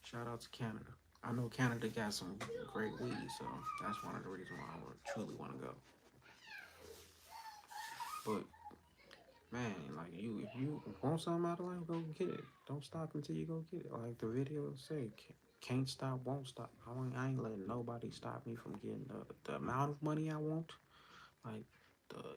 shout out to Canada. I know Canada got some great weed, so that's one of the reasons why I would truly want to go. But man, like if you want something out of life, go get it. Don't stop until you go get it. Like the video say, can't stop, won't stop. I ain't letting nobody stop me from getting the amount of money I want. Like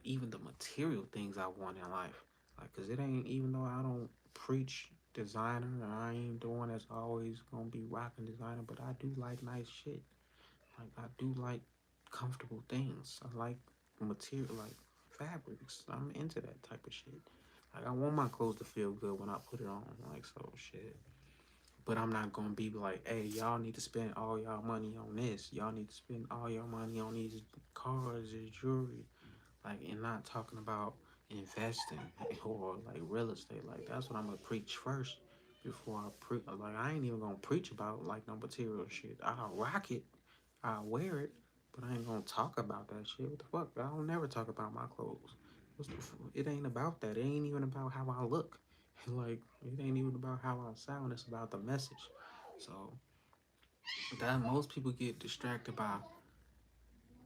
even the material things I want in life. Like, cause it ain't, even though I don't preach designer, and I ain't the one that's always gonna be rocking designer, but I do like nice shit. Like I do like comfortable things. I like material, like fabrics. I'm into that type of shit. Like I want my clothes to feel good when I put it on. Like so shit. But I'm not gonna be like, hey, y'all need to spend all y'all money on this. Y'all need to spend all your money on these cars, this jewelry. Like, and not talking about investing or like real estate. Like that's what I'm gonna preach first before I preach. Like I ain't even gonna preach about like no material shit. I'll rock it, I'll wear it, but I ain't gonna talk about that shit. What the fuck? I don't never talk about my clothes. It ain't about that. It ain't even about how I look. Like it ain't even about how I sound. It's about the message. So that most people get distracted by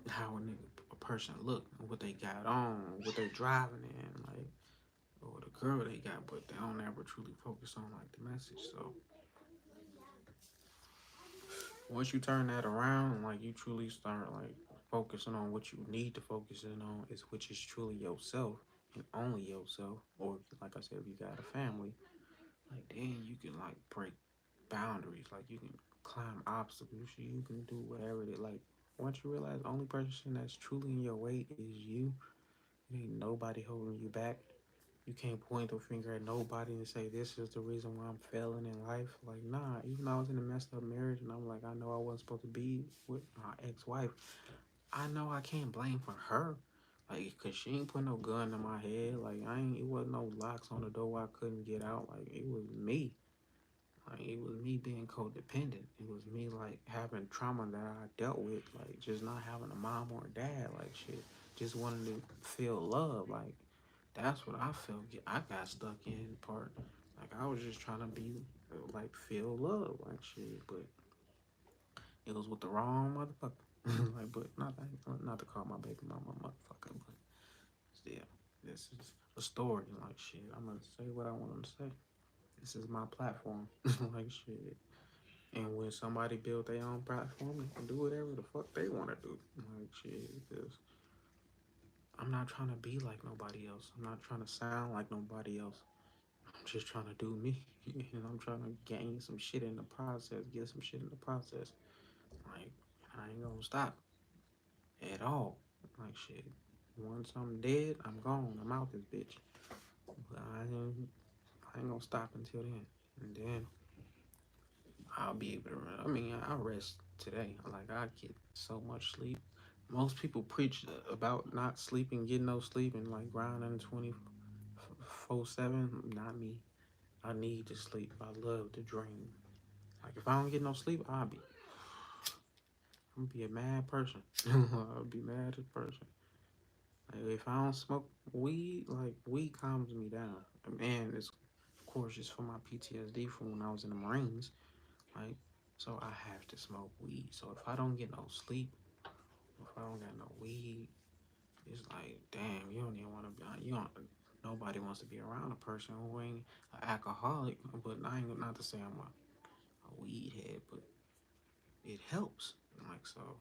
how a person look, what they got on, what they driving in, like or the girl they got, but they don't ever truly focus on like the message. So once you turn that around, like you truly start like focusing on what you need to focus in on is which is truly yourself and only yourself. Or like I said, if you got a family, like then you can like break boundaries. Like you can climb obstacles. You can do whatever it is. Like once you realize the only person that's truly in your way is you, there ain't nobody holding you back. You can't point a finger at nobody and say this is the reason why I'm failing in life. Like, nah, even though I was in a messed up marriage and I'm like, I know I wasn't supposed to be with my ex-wife. I know I can't blame for her. Like, cause she ain't put no gun to my head. Like, it wasn't no locks on the door I couldn't get out. Like, it was me. Like, it was me being codependent. It was me, like, having trauma that I dealt with. Like, just not having a mom or a dad. Like, shit. Just wanting to feel love. Like, that's what I felt. I got stuck in part. Like I was just trying to be like feel love, like shit, but it was with the wrong motherfucker. Like, but not to call my baby mama a motherfucker, but still, this is a story. Like shit, I'm gonna say what I want to say. This is my platform. Like shit. And when somebody build their own platform, they can do whatever the fuck they want to do. Like shit, because I'm not trying to be like nobody else. I'm not trying to sound like nobody else. I'm just trying to do me. And I'm trying to gain some shit in the process, get some shit in the process. Like, I ain't gonna stop at all. Like, shit. Once I'm dead, I'm gone. I'm out this bitch. But I ain't gonna stop until then. And then I'll be able to run. I mean, I rest today. Like, I get so much sleep. Most people preach about not sleeping, getting no sleep, and like grinding 24/7. Not me. I need to sleep. I love to dream. Like if I don't get no sleep, I'm be a mad person. I'll be mad as a person. Like if I don't smoke weed, like weed calms me down. And it's of course it's for my PTSD from when I was in the Marines. Like so I have to smoke weed. So if I don't get no sleep, if I don't got no weed, it's like damn, you don't even want to be. You don't. Nobody wants to be around a person who ain't an alcoholic. But I ain't not to say I'm a weed head, but it helps. Like so,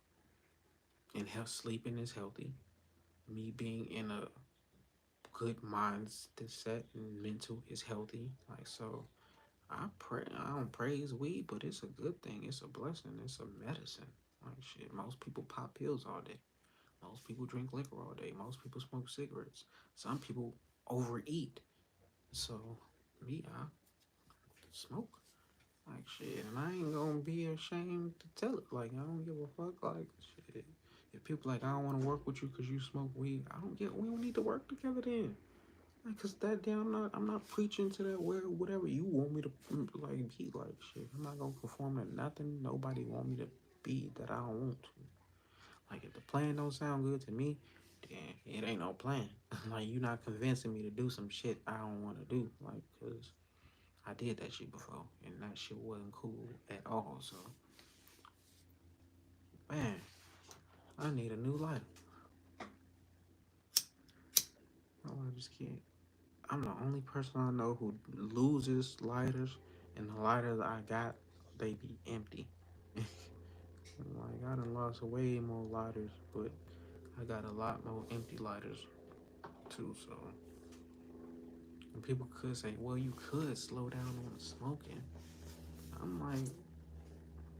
and health sleeping is healthy. Me being in a good mindset and mental is healthy. Like so, I pray. I don't praise weed, but it's a good thing. It's a blessing. It's a medicine. Like shit, most people pop pills all day. Most people drink liquor all day. Most people smoke cigarettes. Some people overeat. So me, I smoke. Like shit, and I ain't gonna be ashamed to tell it. Like I don't give a fuck. Like shit, if people like I don't want to work with you because you smoke weed, I don't get. We don't need to work together then. Like, cause that damn, I'm not preaching to that where whatever you want me to like be. Like shit, I'm not gonna conform to nothing. Nobody want me to be that I don't want to. Like if the plan don't sound good to me, then it ain't no plan. Like you not convincing me to do some shit I don't want to do. Like cause I did that shit before, and that shit wasn't cool at all. So, man, I need a new lighter. I just can't. I'm the only person I know who loses lighters, and the lighters I got, they be empty. Like I done lost way more lighters, but I got a lot more empty lighters too. So, and people could say, "Well, you could slow down on the smoking." I'm like,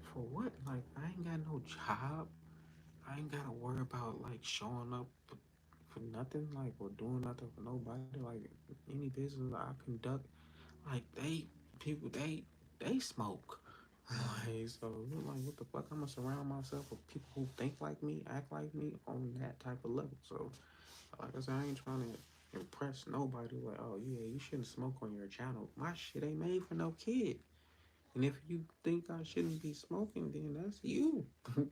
for what? Like I ain't got no job. I ain't gotta worry about like showing up for nothing, like or doing nothing for nobody. Like any business I conduct, like they smoke. Like so, you're like what the fuck? I'm gonna surround myself with people who think like me, act like me on that type of level. So, like I said, I ain't trying to impress nobody. Like, oh yeah, you shouldn't smoke on your channel. My shit ain't made for no kid. And if you think I shouldn't be smoking, then that's you.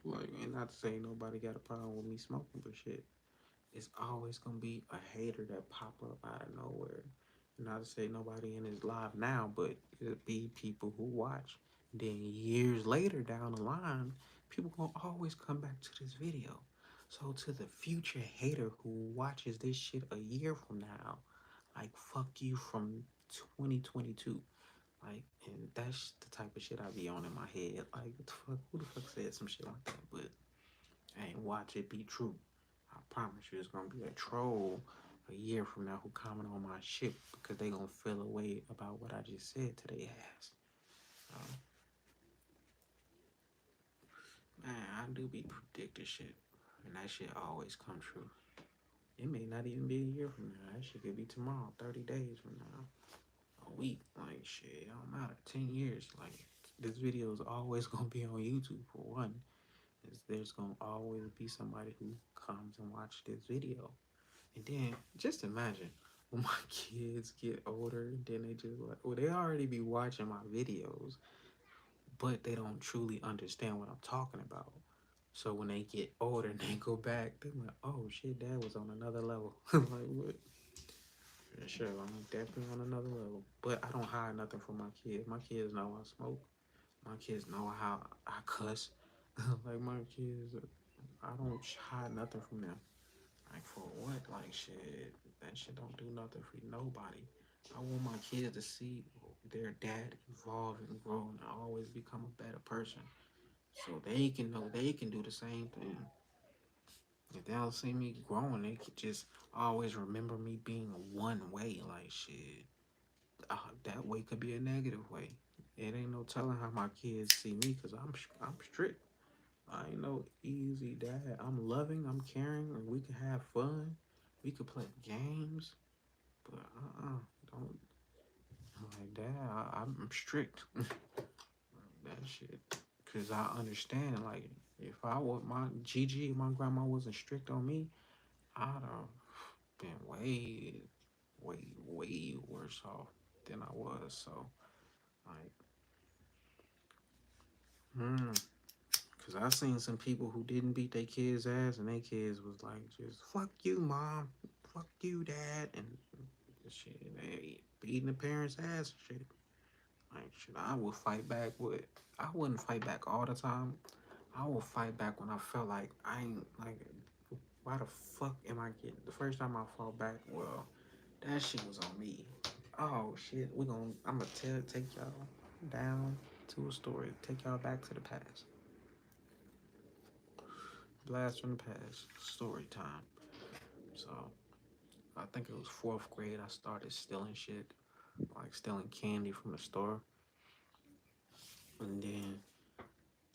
Like, and not to say nobody got a problem with me smoking, but shit, it's always gonna be a hater that pop up out of nowhere. Not to say nobody in his live now, but it'll be people who watch. Then years later down the line, people gonna always come back to this video. So to the future hater who watches this shit a year from now, like fuck you from 2022. Like, and that's the type of shit I be on in my head. Like, what the fuck? Who the fuck said some shit like that? But hey, watch it be true. I promise you, it's gonna be a troll a year from now who comment on my shit because they gonna feel a way about what I just said to their ass. So, man, I do be predicting shit, and that shit always come true. It may not even be a year from now. That shit could be tomorrow, 30 days from now, a week. Like shit, it don't matter. 10 years. Like this video is always gonna be on YouTube for one. Is there's gonna always be somebody who comes and watch this video. And then just imagine when my kids get older, then they just like, well, they already be watching my videos, but they don't truly understand what I'm talking about. So when they get older and they go back, they're like, oh shit, dad was on another level. Like, what? Yeah, sure, I'm definitely on another level. But I don't hide nothing from my kids. My kids know I smoke. My kids know how I cuss. Like, my kids, I don't hide nothing from them. Like for what? Like shit, that shit don't do nothing for nobody. I want my kids to see their dad evolve and grow and always become a better person, so they can know they can do the same thing. If they don't see me growing, they could just always remember me being one way. Like shit, that way could be a negative way. It ain't no telling how my kids see me because I'm strict. I ain't no easy dad. I'm loving, I'm caring, and we can have fun. We could play games, but don't like that. I'm strict. That shit, cause I understand. Like if I was my Gigi, my grandma wasn't strict on me, I'd have been way, way, way worse off than I was. So like, hmm. Cause I seen some people who didn't beat their kids' ass, and their kids was like, just fuck you, mom, fuck you, dad, and shit. They beating the parents' ass and shit. Like shit, I would fight back with. I wouldn't fight back all the time. I will fight back when I felt like I ain't like. Why the fuck am I getting? The first time I fought back, well, that shit was on me. Oh shit, we gonna. I'm gonna take y'all down to a story. Take y'all back to the past. Blast from the past. Story time. So I think it was fourth grade. I started stealing shit, like stealing candy from the store, and then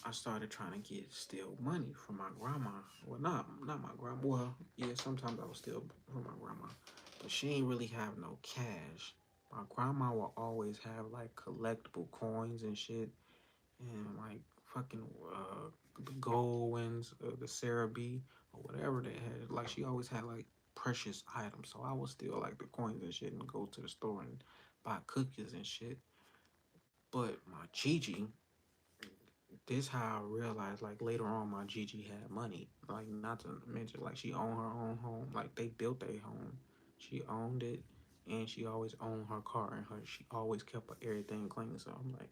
I started trying to get steal money from my grandma. Well, not my grandma. Well, yeah, sometimes I would steal from my grandma, but she ain't really have no cash. My grandma will always have like collectible coins and shit, and like fucking the gold ones, the Sarah B or whatever they had. Like she always had like precious items, so I would steal like the coins and shit and go to the store and buy cookies and shit. But my Gigi, this how I realized like later on my Gigi had money. Like not to mention like she owned her own home. Like they built a home. She owned it and she always owned her car and her she always kept everything clean. So I'm like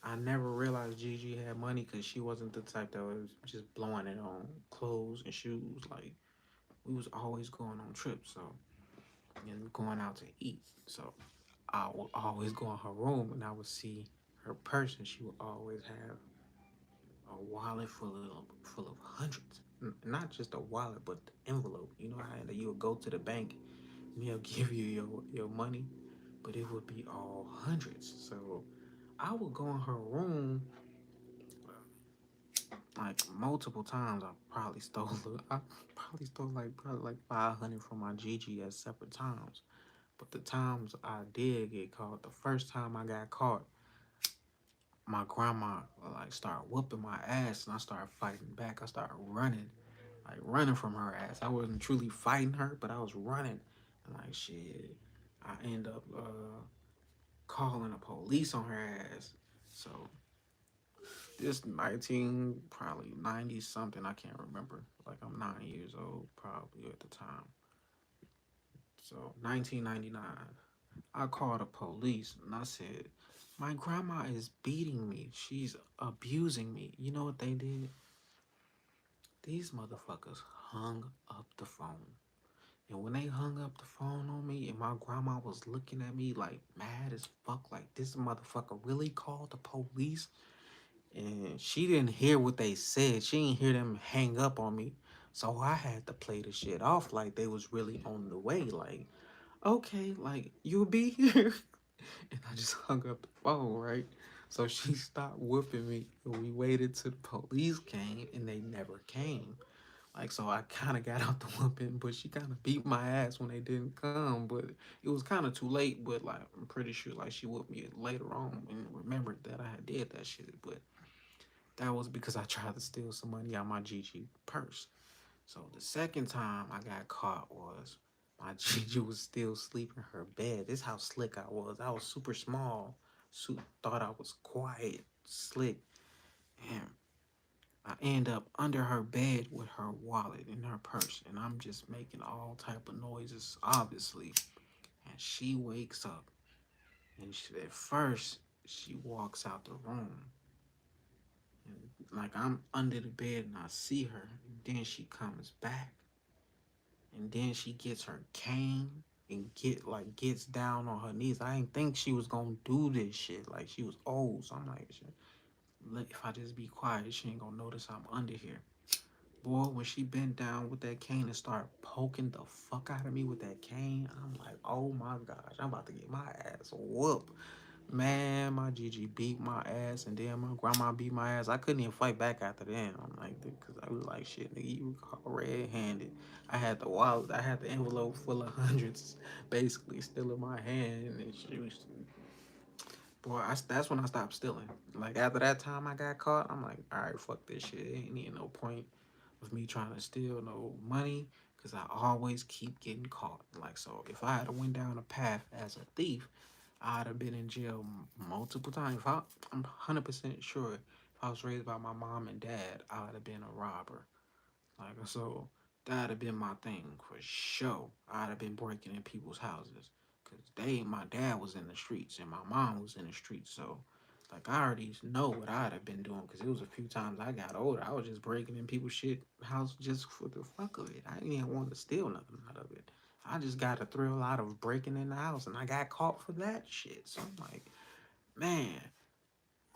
I never realized Gigi had money because she wasn't the type that was just blowing it on clothes and shoes. Like we was always going on trips, so and going out to eat. So I would always go in her room and I would see her purse, and she would always have a wallet full of hundreds. Not just a wallet, but the envelope. You know how you would go to the bank and he'll give you your money, but it would be all hundreds. So I would go in her room like multiple times. I probably stole like probably like 500 from my Gigi at separate times. But the times I did get caught, the first time I got caught, my grandma like started whooping my ass, and I started fighting back. I started running, like running from her ass. I wasn't truly fighting her, but I was running, and like shit, I end up calling the police on her ass. So this 19 probably 90 something, I can't remember. Like I'm 9 years old probably at the time. So 1999. I called the police and I said, my grandma is beating me. She's abusing me. You know what they did? These motherfuckers hung up the phone. And when they hung up the phone on me and my grandma was looking at me like mad as fuck, like this motherfucker really called the police. And she didn't hear what they said. She didn't hear them hang up on me. So I had to play the shit off like they was really on the way. Like, okay, like you'll be here. And I just hung up the phone, right? So she stopped whooping me. And we waited till the police came and they never came. Like, so I kind of got out the whooping, but she kind of beat my ass when they didn't come. But it was kind of too late. But like, I'm pretty sure like she whooped me later on and remembered that I had did that shit. But that was because I tried to steal some money out my Gigi purse. So the second time I got caught was my Gigi was still asleep in her bed. This is how slick I was. I was super small. Thought I was quiet, slick, and I end up under her bed with her wallet in her purse, and I'm just making all type of noises, obviously. And she wakes up, and at first she walks out the room, and like I'm under the bed, and I see her, and then she comes back and then she gets her cane and gets down on her knees. I didn't think she was gonna do this shit. Like she was old, so I'm like, shit, if I just be quiet, she ain't gonna notice I'm under here. Boy, when she bent down with that cane and started poking the fuck out of me with that cane, I'm like, oh my gosh, I'm about to get my ass whooped. Man, my Gigi beat my ass, and then my grandma beat my ass. I couldn't even fight back after that. I'm like, because I was like, shit, nigga, you caught red-handed. I had the wallet, I had the envelope full of hundreds, basically still in my hand, and she was, boy, that's when I stopped stealing. Like after that time I got caught, I'm like, all right, fuck this shit. Ain't even no point of me trying to steal no money, because I always keep getting caught. Like so, if I had to went down a path as a thief, I'd have been in jail multiple times. I'm 100% sure if I was raised by my mom and dad, I'd have been a robber. Like, so that'd have been my thing for sure. I'd have been breaking in people's houses. Cause my dad was in the streets and my mom was in the streets. So, like, I already know what I'd have been doing. Cause it was a few times I got older. I was just breaking in people's shit house just for the fuck of it. I didn't even want to steal nothing out of it. I just got a thrill out of breaking in the house and I got caught for that shit. So I'm like, man,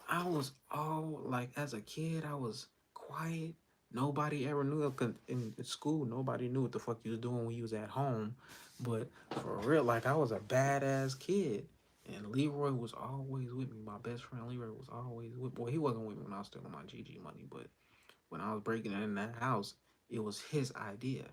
I was all like, as a kid, I was quiet. Nobody ever knew it, 'cause in school. Nobody knew what the fuck you was doing when you was at home. But for real, like I was a badass kid, and Leroy was always with me. My best friend Leroy was always with. Well, he wasn't with me when I was stealing my GG money, but when I was breaking in that house, it was his idea.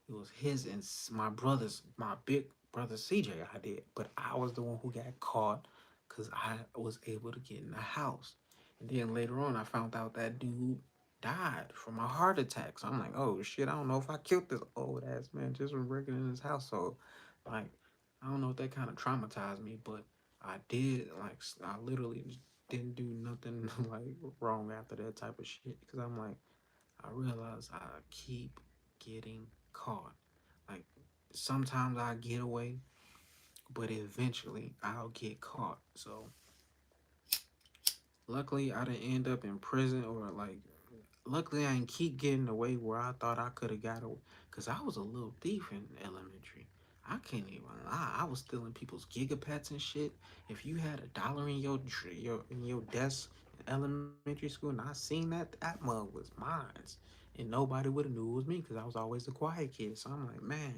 It was his and my brother's, my big brother CJ idea. But I was the one who got caught because I was able to get in the house. And then later on, I found out that dude died from a heart attack. So I'm like, oh shit, I don't know if I killed this old ass man just from breaking in his house. So, like, I don't know if that kind of traumatized me, but I did, like, I literally didn't do nothing like wrong after that type of shit. Because I'm like, I realize I keep getting caught. Like sometimes I get away, but eventually I'll get caught. So luckily I didn't end up in prison or like luckily I didn't keep getting away where I thought I could have got away. Cause I was a little thief in elementary. I can't even lie. I was stealing people's gigapets and shit. If you had $1 in your desk in elementary school and I seen that, that mug was mine. And nobody would have knew it was me because I was always the quiet kid. So I'm like, man,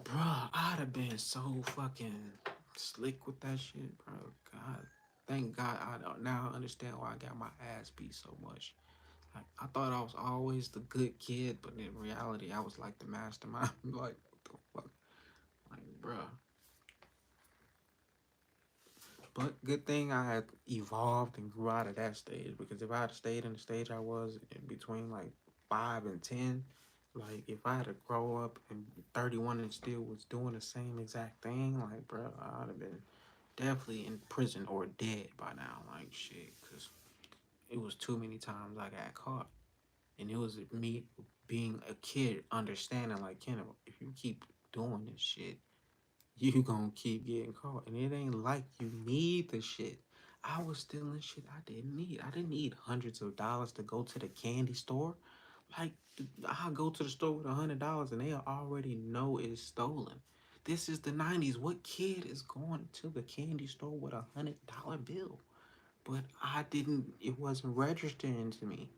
bruh, I'd have been so fucking slick with that shit, bro. God, thank God I don't now understand why I got my ass beat so much. Like, I thought I was always the good kid, but in reality, I was like the mastermind. Like, what the fuck? Like, bruh. But good thing I had evolved and grew out of that stage because if I had stayed in the stage I was in between like 5 and 10, like if I had to grow up and 31 and still was doing the same exact thing, like bro, I'd have been definitely in prison or dead by now. Like shit, because it was too many times I got caught, and it was me being a kid understanding like, Kenneth, if you keep doing this shit, you gonna keep getting caught. And it ain't like you need the shit. I was stealing shit I didn't need. I didn't need hundreds of dollars to go to the candy store. Like I'll go to the store with $100 and they'll already know it's stolen. This is the 90s. What kid is going to the candy store with $100 bill? But I didn't, it wasn't registering to me.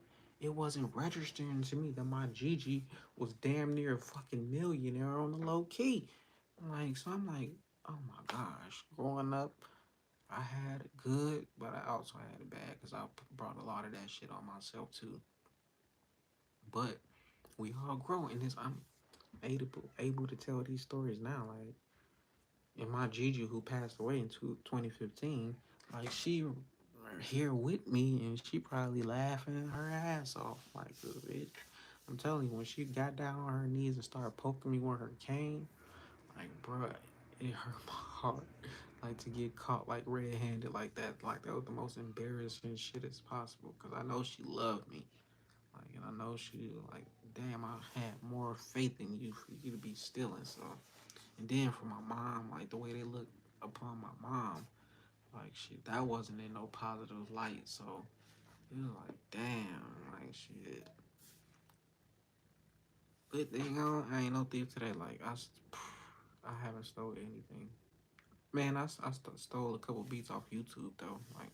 It wasn't registering to me that my Gigi was damn near a fucking millionaire on the low key. Like, so I'm like, oh my gosh. Growing up, I had it good, but I also had it bad because I brought a lot of that shit on myself too. But we all grow, and this I'm able to tell these stories now. Like, and my Gigi who passed away in 2015, like she here with me, and she probably laughing her ass off. Like, bitch, I'm telling you, when she got down on her knees and started poking me with her cane, like, bruh, it hurt my heart. Like to get caught like red-handed like that, like that was the most embarrassing shit as possible. Cause I know she loved me, like, and I know she like, damn, I had more faith in you for you to be stealing. So, and then for my mom, like the way they look upon my mom, like shit, that wasn't in no positive light. So it was like, damn, like shit. But you know, I ain't no thief today. Like I haven't stole anything. Man, stole a couple beats off YouTube though. Like,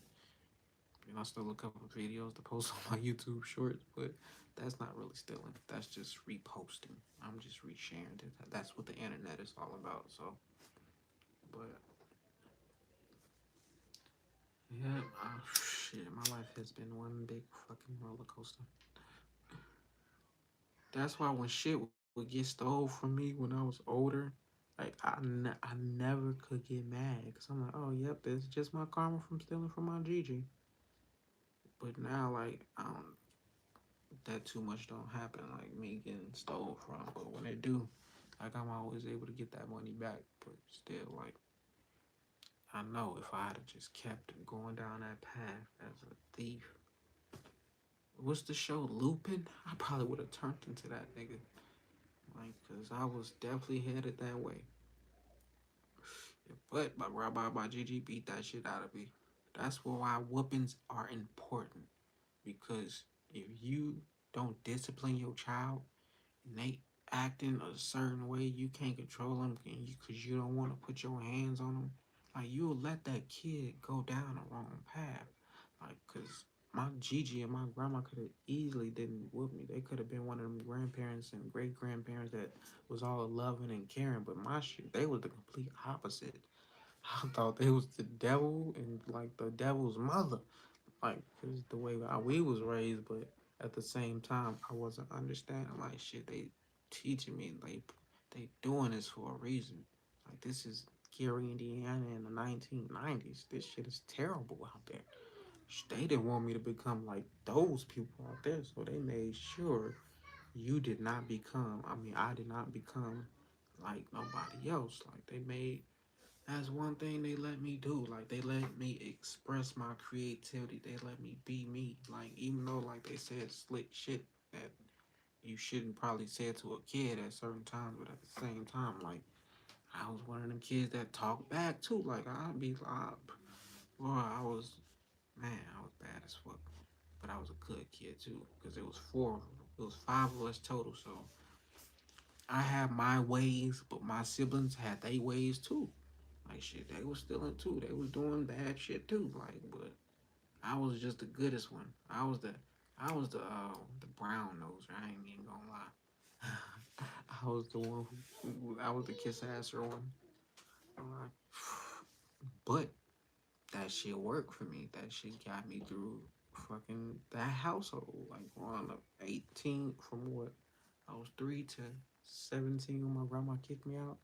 I stole a couple videos to post on my YouTube shorts, but that's not really stealing. That's just reposting. I'm just resharing it. That's what the internet is all about. So, but yeah, shit, my life has been one big fucking roller coaster. That's why when shit would get stole from me when I was older, like I never could get mad because I'm like, oh yep, that's just my karma from stealing from my Gigi. But now like that too much don't happen like me getting stole from. But when it do, like I'm always able to get that money back. But still, like I know if I had just kept going down that path as a thief, what's the show Lupin? I probably would have turned into that nigga. Like, cause I was definitely headed that way. But my GG beat that shit out of me. That's why whoopings are important. Because if you don't discipline your child and they acting a certain way, you can't control them because you don't want to put your hands on them. Like you'll let that kid go down the wrong path. Like, cause my Gigi and my grandma could have easily didn't whoop me. They could have been one of them grandparents and great grandparents that was all loving and caring. But my shit, they was the complete opposite. I thought they was the devil and like the devil's mother, like cause the way we was raised. But at the same time, I wasn't understanding like shit. They teaching me like they doing this for a reason. Like this is Gary, Indiana in the 1990s. This shit is terrible out there. They didn't want me to become like those people out there, so they made sure you did not become. I mean, I did not become like nobody else. Like they made that's one thing they let me do. Like they let me express my creativity. They let me be me. Like even though like they said slick shit that you shouldn't probably say it to a kid at certain times, but at the same time, like I was one of them kids that talk back too. Like I'd be like, boy, I was bad as fuck. But I was a good kid too, because it was five of us total. So I had my ways, but my siblings had their ways too. Like shit, they was stealing too. They was doing bad shit too. Like, but I was just the goodest one. I was the brown nose. I ain't even gonna lie. I was the one I was the kiss asser one. Uh, but that shit worked for me. That shit got me through fucking that household. Like growing up 18 from what I was 3 to 17 when my grandma kicked me out.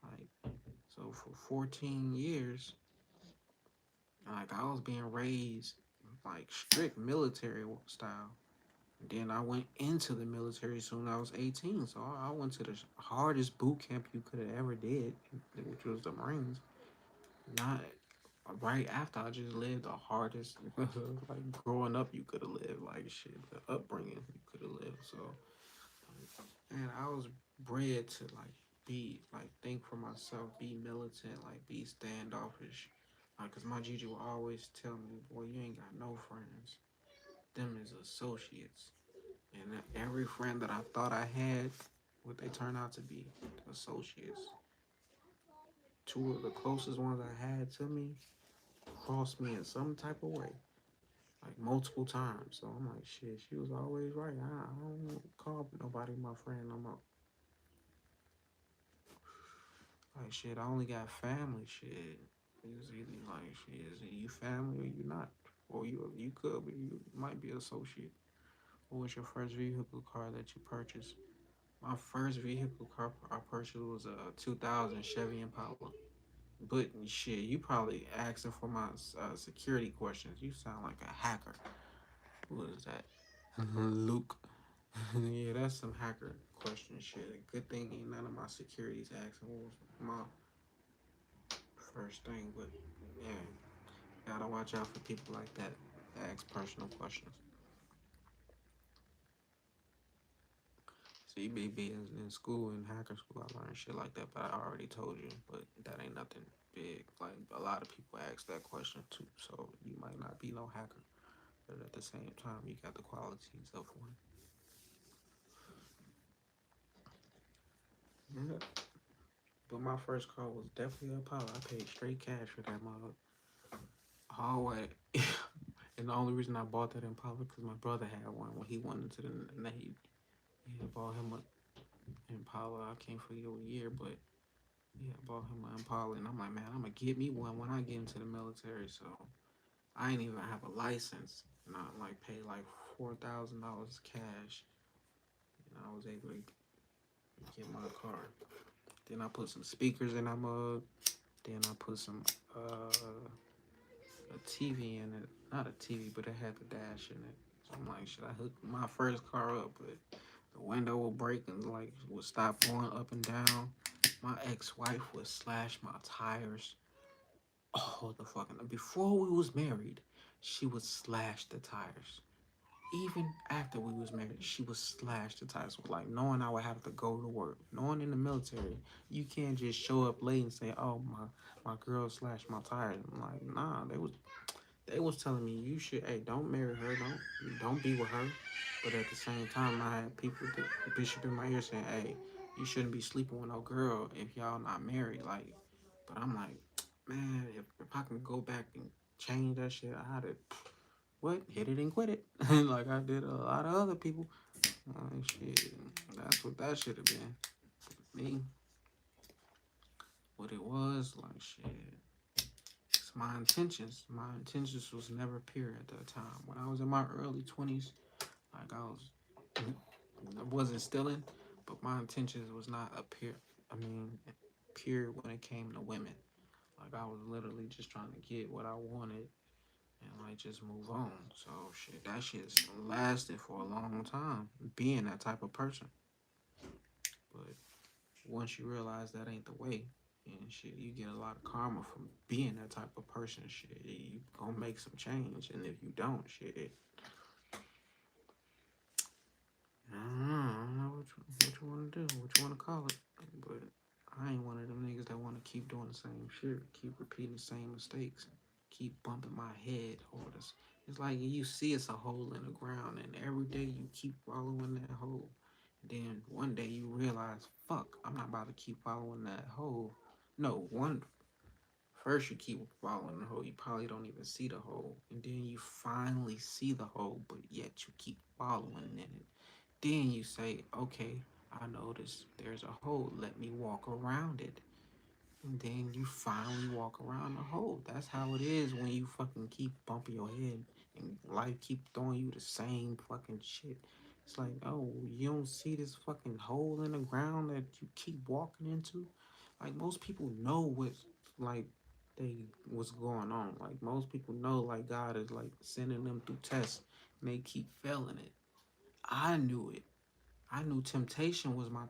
Like so for 14 years, like I was being raised like strict military style. Then I went into the military soon. I was 18, so I went to the hardest boot camp you could have ever did, which was the Marines. Not right after I just lived the hardest, like growing up you could have lived, like shit, the upbringing you could have lived. So, and I was bred to like be like think for myself, be militant, like be standoffish. Like, cause my Gigi would always tell me, "Boy, you ain't got no friends. Them is associates." And every friend that I thought I had, what they turned out to be associates. Two of the closest ones I had to me crossed me in some type of way, like multiple times. So I'm like, shit, she was always right. I don't call nobody my friend no more. Like, shit, I only got family. Shit, it's either like, shit, is it you family or you not? Or you could, but you might be associate. What was your first vehicle car that you purchased? My first vehicle car I purchased was a 2000 Chevy Impala. But shit, you probably asking for my security questions. You sound like a hacker. Who is that? Luke. Yeah, that's some hacker question shit. Good thing ain't none of my securities asking what was my first thing. But yeah, gotta watch out for people like that ask personal questions. CBB is in school, in hacker school, I learned shit like that, but I already told you, but that ain't nothing big. Like, a lot of people ask that question too, so you might not be no hacker, but at the same time, you got the qualities of one. Yeah, but my first car was definitely a Apollo. I paid straight cash for that mug. Always. And the only reason I bought that Impala because my brother had one when he went into the Navy. He had bought him a Impala. I can't forget what year, but yeah, I bought him an Impala, and I'm like, man, I'm gonna get me one when I get into the military. So I ain't even have a license, and I like paid like $4,000 cash, and I was able to get my car. Then I put some speakers in that mug. Then I put some a TV in it, not a TV, but it had the dash in it. So I'm like, should I hook my first car up? But the window would break and like would stop going up and down. My ex-wife would slash my tires. all the fucking before we was married, she would slash the tires. Even after we was married, she would slash the tires. Like knowing I would have to go to work, knowing in the military, you can't just show up late and say, "Oh my girl slashed my tires." I'm like, nah, they was telling me you should, hey, don't marry her, don't be with her. But at the same time, I had people, the bishop in my ear saying, hey, you shouldn't be sleeping with no girl if y'all not married. Like, but I'm like, man, if I can go back and change that shit, I'd have, what, hit it and quit it, like I did a lot of other people. Like, shit, that's what that should have been. Me, what it was, like, shit. It's my intentions. My intentions was never pure at that time. When I was in my early 20s, like I wasn't stealing, but my intentions was not a pure. I mean, pure when it came to women. Like I was literally just trying to get what I wanted and like just move on. So shit, that shit's lasted for a long time. Being that type of person, but once you realize that ain't the way, and shit, you get a lot of karma from being that type of person. Shit, you gonna make some change, and if you don't, shit, I don't know what you want to do, what you want to call it, but I ain't one of them niggas that want to keep doing the same shit, keep repeating the same mistakes, keep bumping my head or this. It's like you see it's a hole in the ground, and every day you keep following that hole. Then one day you realize, fuck, I'm not about to keep following that hole. No, one first you keep following the hole, you probably don't even see the hole, and then you finally see the hole, but yet you keep following in it. Then you say, okay, I noticed there's a hole. Let me walk around it. And then you finally walk around the hole. That's how it is when you fucking keep bumping your head and life keep throwing you the same fucking shit. It's like, oh, you don't see this fucking hole in the ground that you keep walking into? Like most people know what's like what's going on. Like most people know like God is like sending them through tests and they keep failing it. I knew it. I knew temptation was my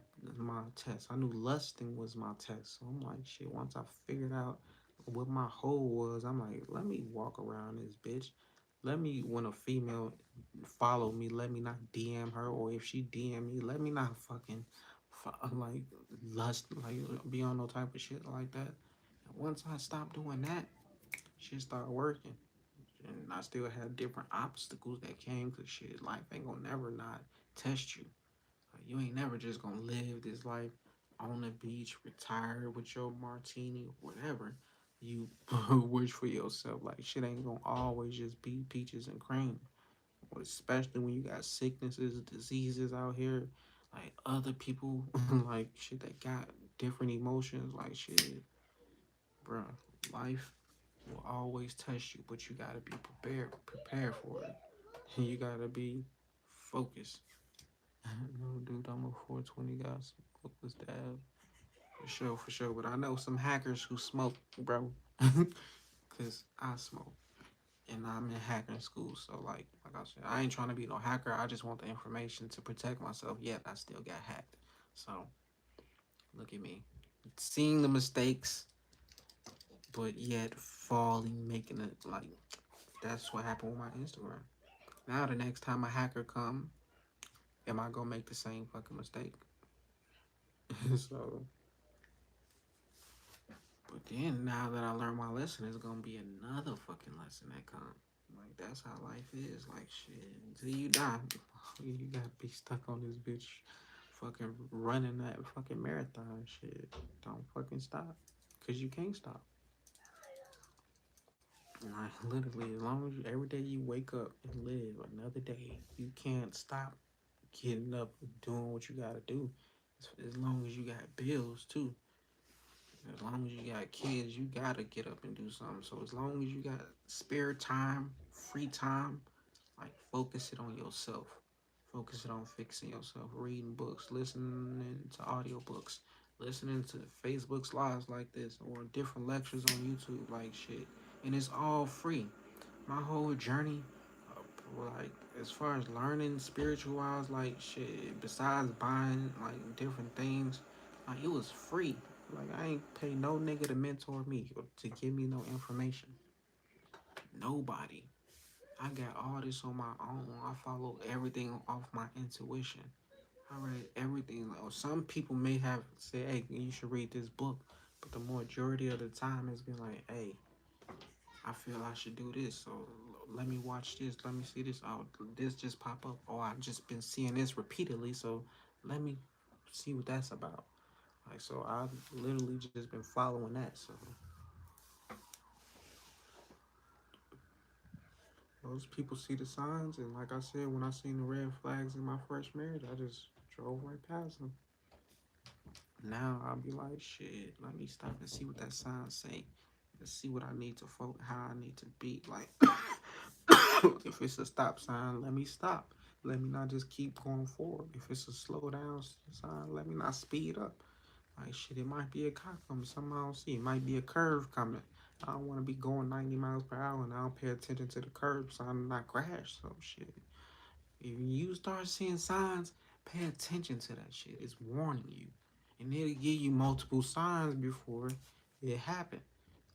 test. I knew lusting was my test. So I'm like, shit. Once I figured out what my hole was, I'm like, let me walk around this bitch. Let me, when a female follow me, let me not DM her, or if she DM me, let me not fucking like lust, like be on no type of shit like that. And once I stopped doing that, shit started working. And I still had different obstacles that came, cause shit, life ain't gonna never not test you. Like, you ain't never just gonna live this life on the beach, retired with your martini, whatever you wish for yourself. Like shit ain't gonna always just be peaches and cream. Especially when you got sicknesses, diseases out here, like other people, like shit that got different emotions. Like shit, bro, life will always test you, but you gotta be prepared for it. You gotta be focused. No, dude, I'm a 420 guy, so focus dab. For sure, for sure. But I know some hackers who smoke, bro. Cause I smoke. And I'm in hacking school. So like I said, I ain't trying to be no hacker. I just want the information to protect myself. Yet I still got hacked. So look at me. Seeing the mistakes, but yet falling, making it like that's what happened with my Instagram. Now the next time a hacker come, am I gonna make the same fucking mistake? So but then now that I learned my lesson, it's gonna be another fucking lesson that comes. Like that's how life is. Like shit, until you die, you gotta be stuck on this bitch, fucking running that fucking marathon shit. Don't fucking stop, cause you can't stop. Like literally, as long as you, every day you wake up and live another day, you can't stop getting up and doing what you gotta do. As long as you got bills too. As long as you got kids, you gotta get up and do something. So as long as you got spare time, free time, like focus it on yourself. Focus it on fixing yourself, reading books, listening to audiobooks, listening to Facebook's lives like this, or different lectures on YouTube, like shit. And it's all free. My whole journey, like as far as learning spiritual wise, like shit, besides buying like different things, like it was free. Like I ain't pay no nigga to mentor me or to give me no information. Nobody. I got all this on my own. I follow everything off my intuition. I read everything. Some people may have said, "Hey, you should read this book," but the majority of the time, it's been like, "Hey, I feel I should do this, so let me watch this. Let me see this. Oh, this just pop up. Oh, I've just been seeing this repeatedly, so let me see what that's about." Like, so I've literally just been following that. So those people see the signs, and like I said, when I seen the red flags in my first marriage, I just drove right past them. Now I'll be like, shit, let me stop and see what that sign say. Let's see what I need to how I need to be. Like, if it's a stop sign, let me stop. Let me not just keep going forward. If it's a slow down sign, let me not speed up. Like, shit, it might be a car coming, something I don't see. It might be a curve coming. I don't want to be going 90 miles per hour and I don't pay attention to the curb so I'm not crash. So, shit. If you start seeing signs, pay attention to that shit. It's warning you. And it'll give you multiple signs before it happens.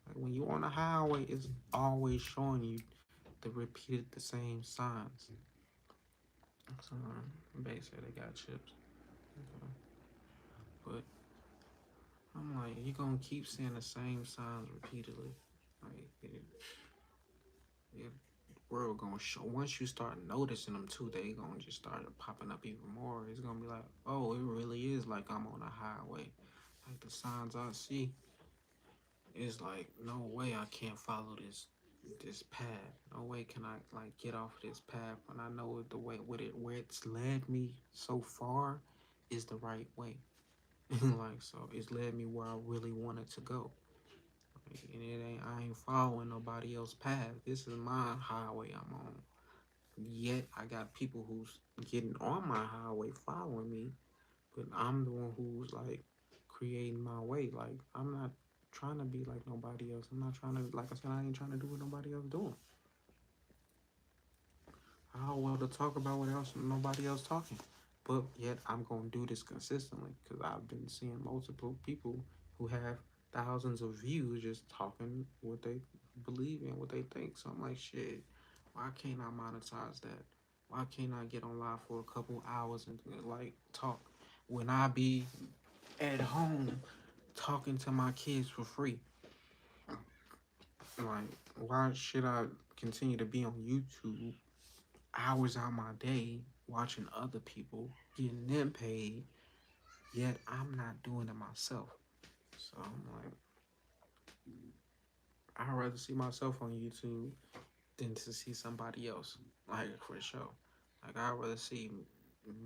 Like when you're on the highway, it's always showing you the same signs. So, basically, they got chips. But I'm like, you're gonna keep seeing the same signs repeatedly. Like, it world gonna show. Once you start noticing them too, they gonna just start popping up even more. It's gonna be like, oh, it really is like I'm on a highway. Like the signs I see is like, no way I can't follow this path. No way can I like get off this path when I know the way with it where it's led me so far is the right way. Like so, it's led me where I really wanted to go. And I ain't following nobody else's path. This is my highway I'm on. Yet I got people who's getting on my highway following me, but I'm the one who's like creating my way. Like I'm not trying to be like nobody else. I'm not trying to, like I said, I ain't trying to do what nobody else doing. I want to talk about what else nobody else talking, but yet I'm gonna do this consistently because I've been seeing multiple people who have thousands of views just talking what they believe in, what they think. So I'm like, shit, why can't I monetize that? Why can't I get on live for a couple hours and like talk when I be at home talking to my kids for free? Like, why should I continue to be on YouTube hours out my day watching other people getting them paid, yet I'm not doing it myself? So I'm like, I'd rather see myself on YouTube than to see somebody else, like for sure. Like I'd rather see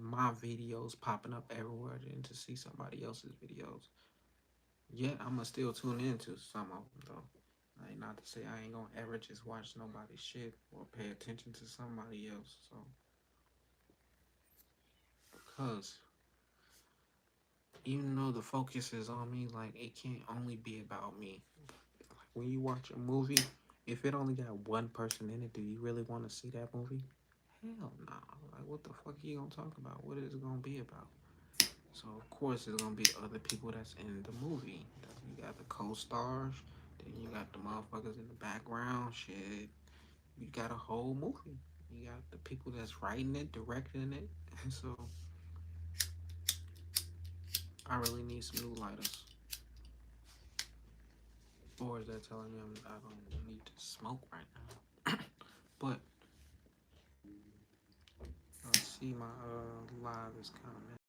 my videos popping up everywhere than to see somebody else's videos. Yet I'ma still tune into some of them though. Like not to say I ain't gonna ever just watch nobody's shit or pay attention to somebody else. So because even though the focus is on me, like it can't only be about me. Like when you watch a movie, if it only got one person in it, do you really want to see that movie? Hell no. Like what the fuck are you gonna talk about? What is it gonna be about? So of course there's gonna be other people that's in the movie. You got the co-stars, then you got the motherfuckers in the background. Shit, you got a whole movie. You got the people that's writing it, directing it. So I really need some new lighters. Or is that telling me I don't need to smoke right now? But I see my live is kind of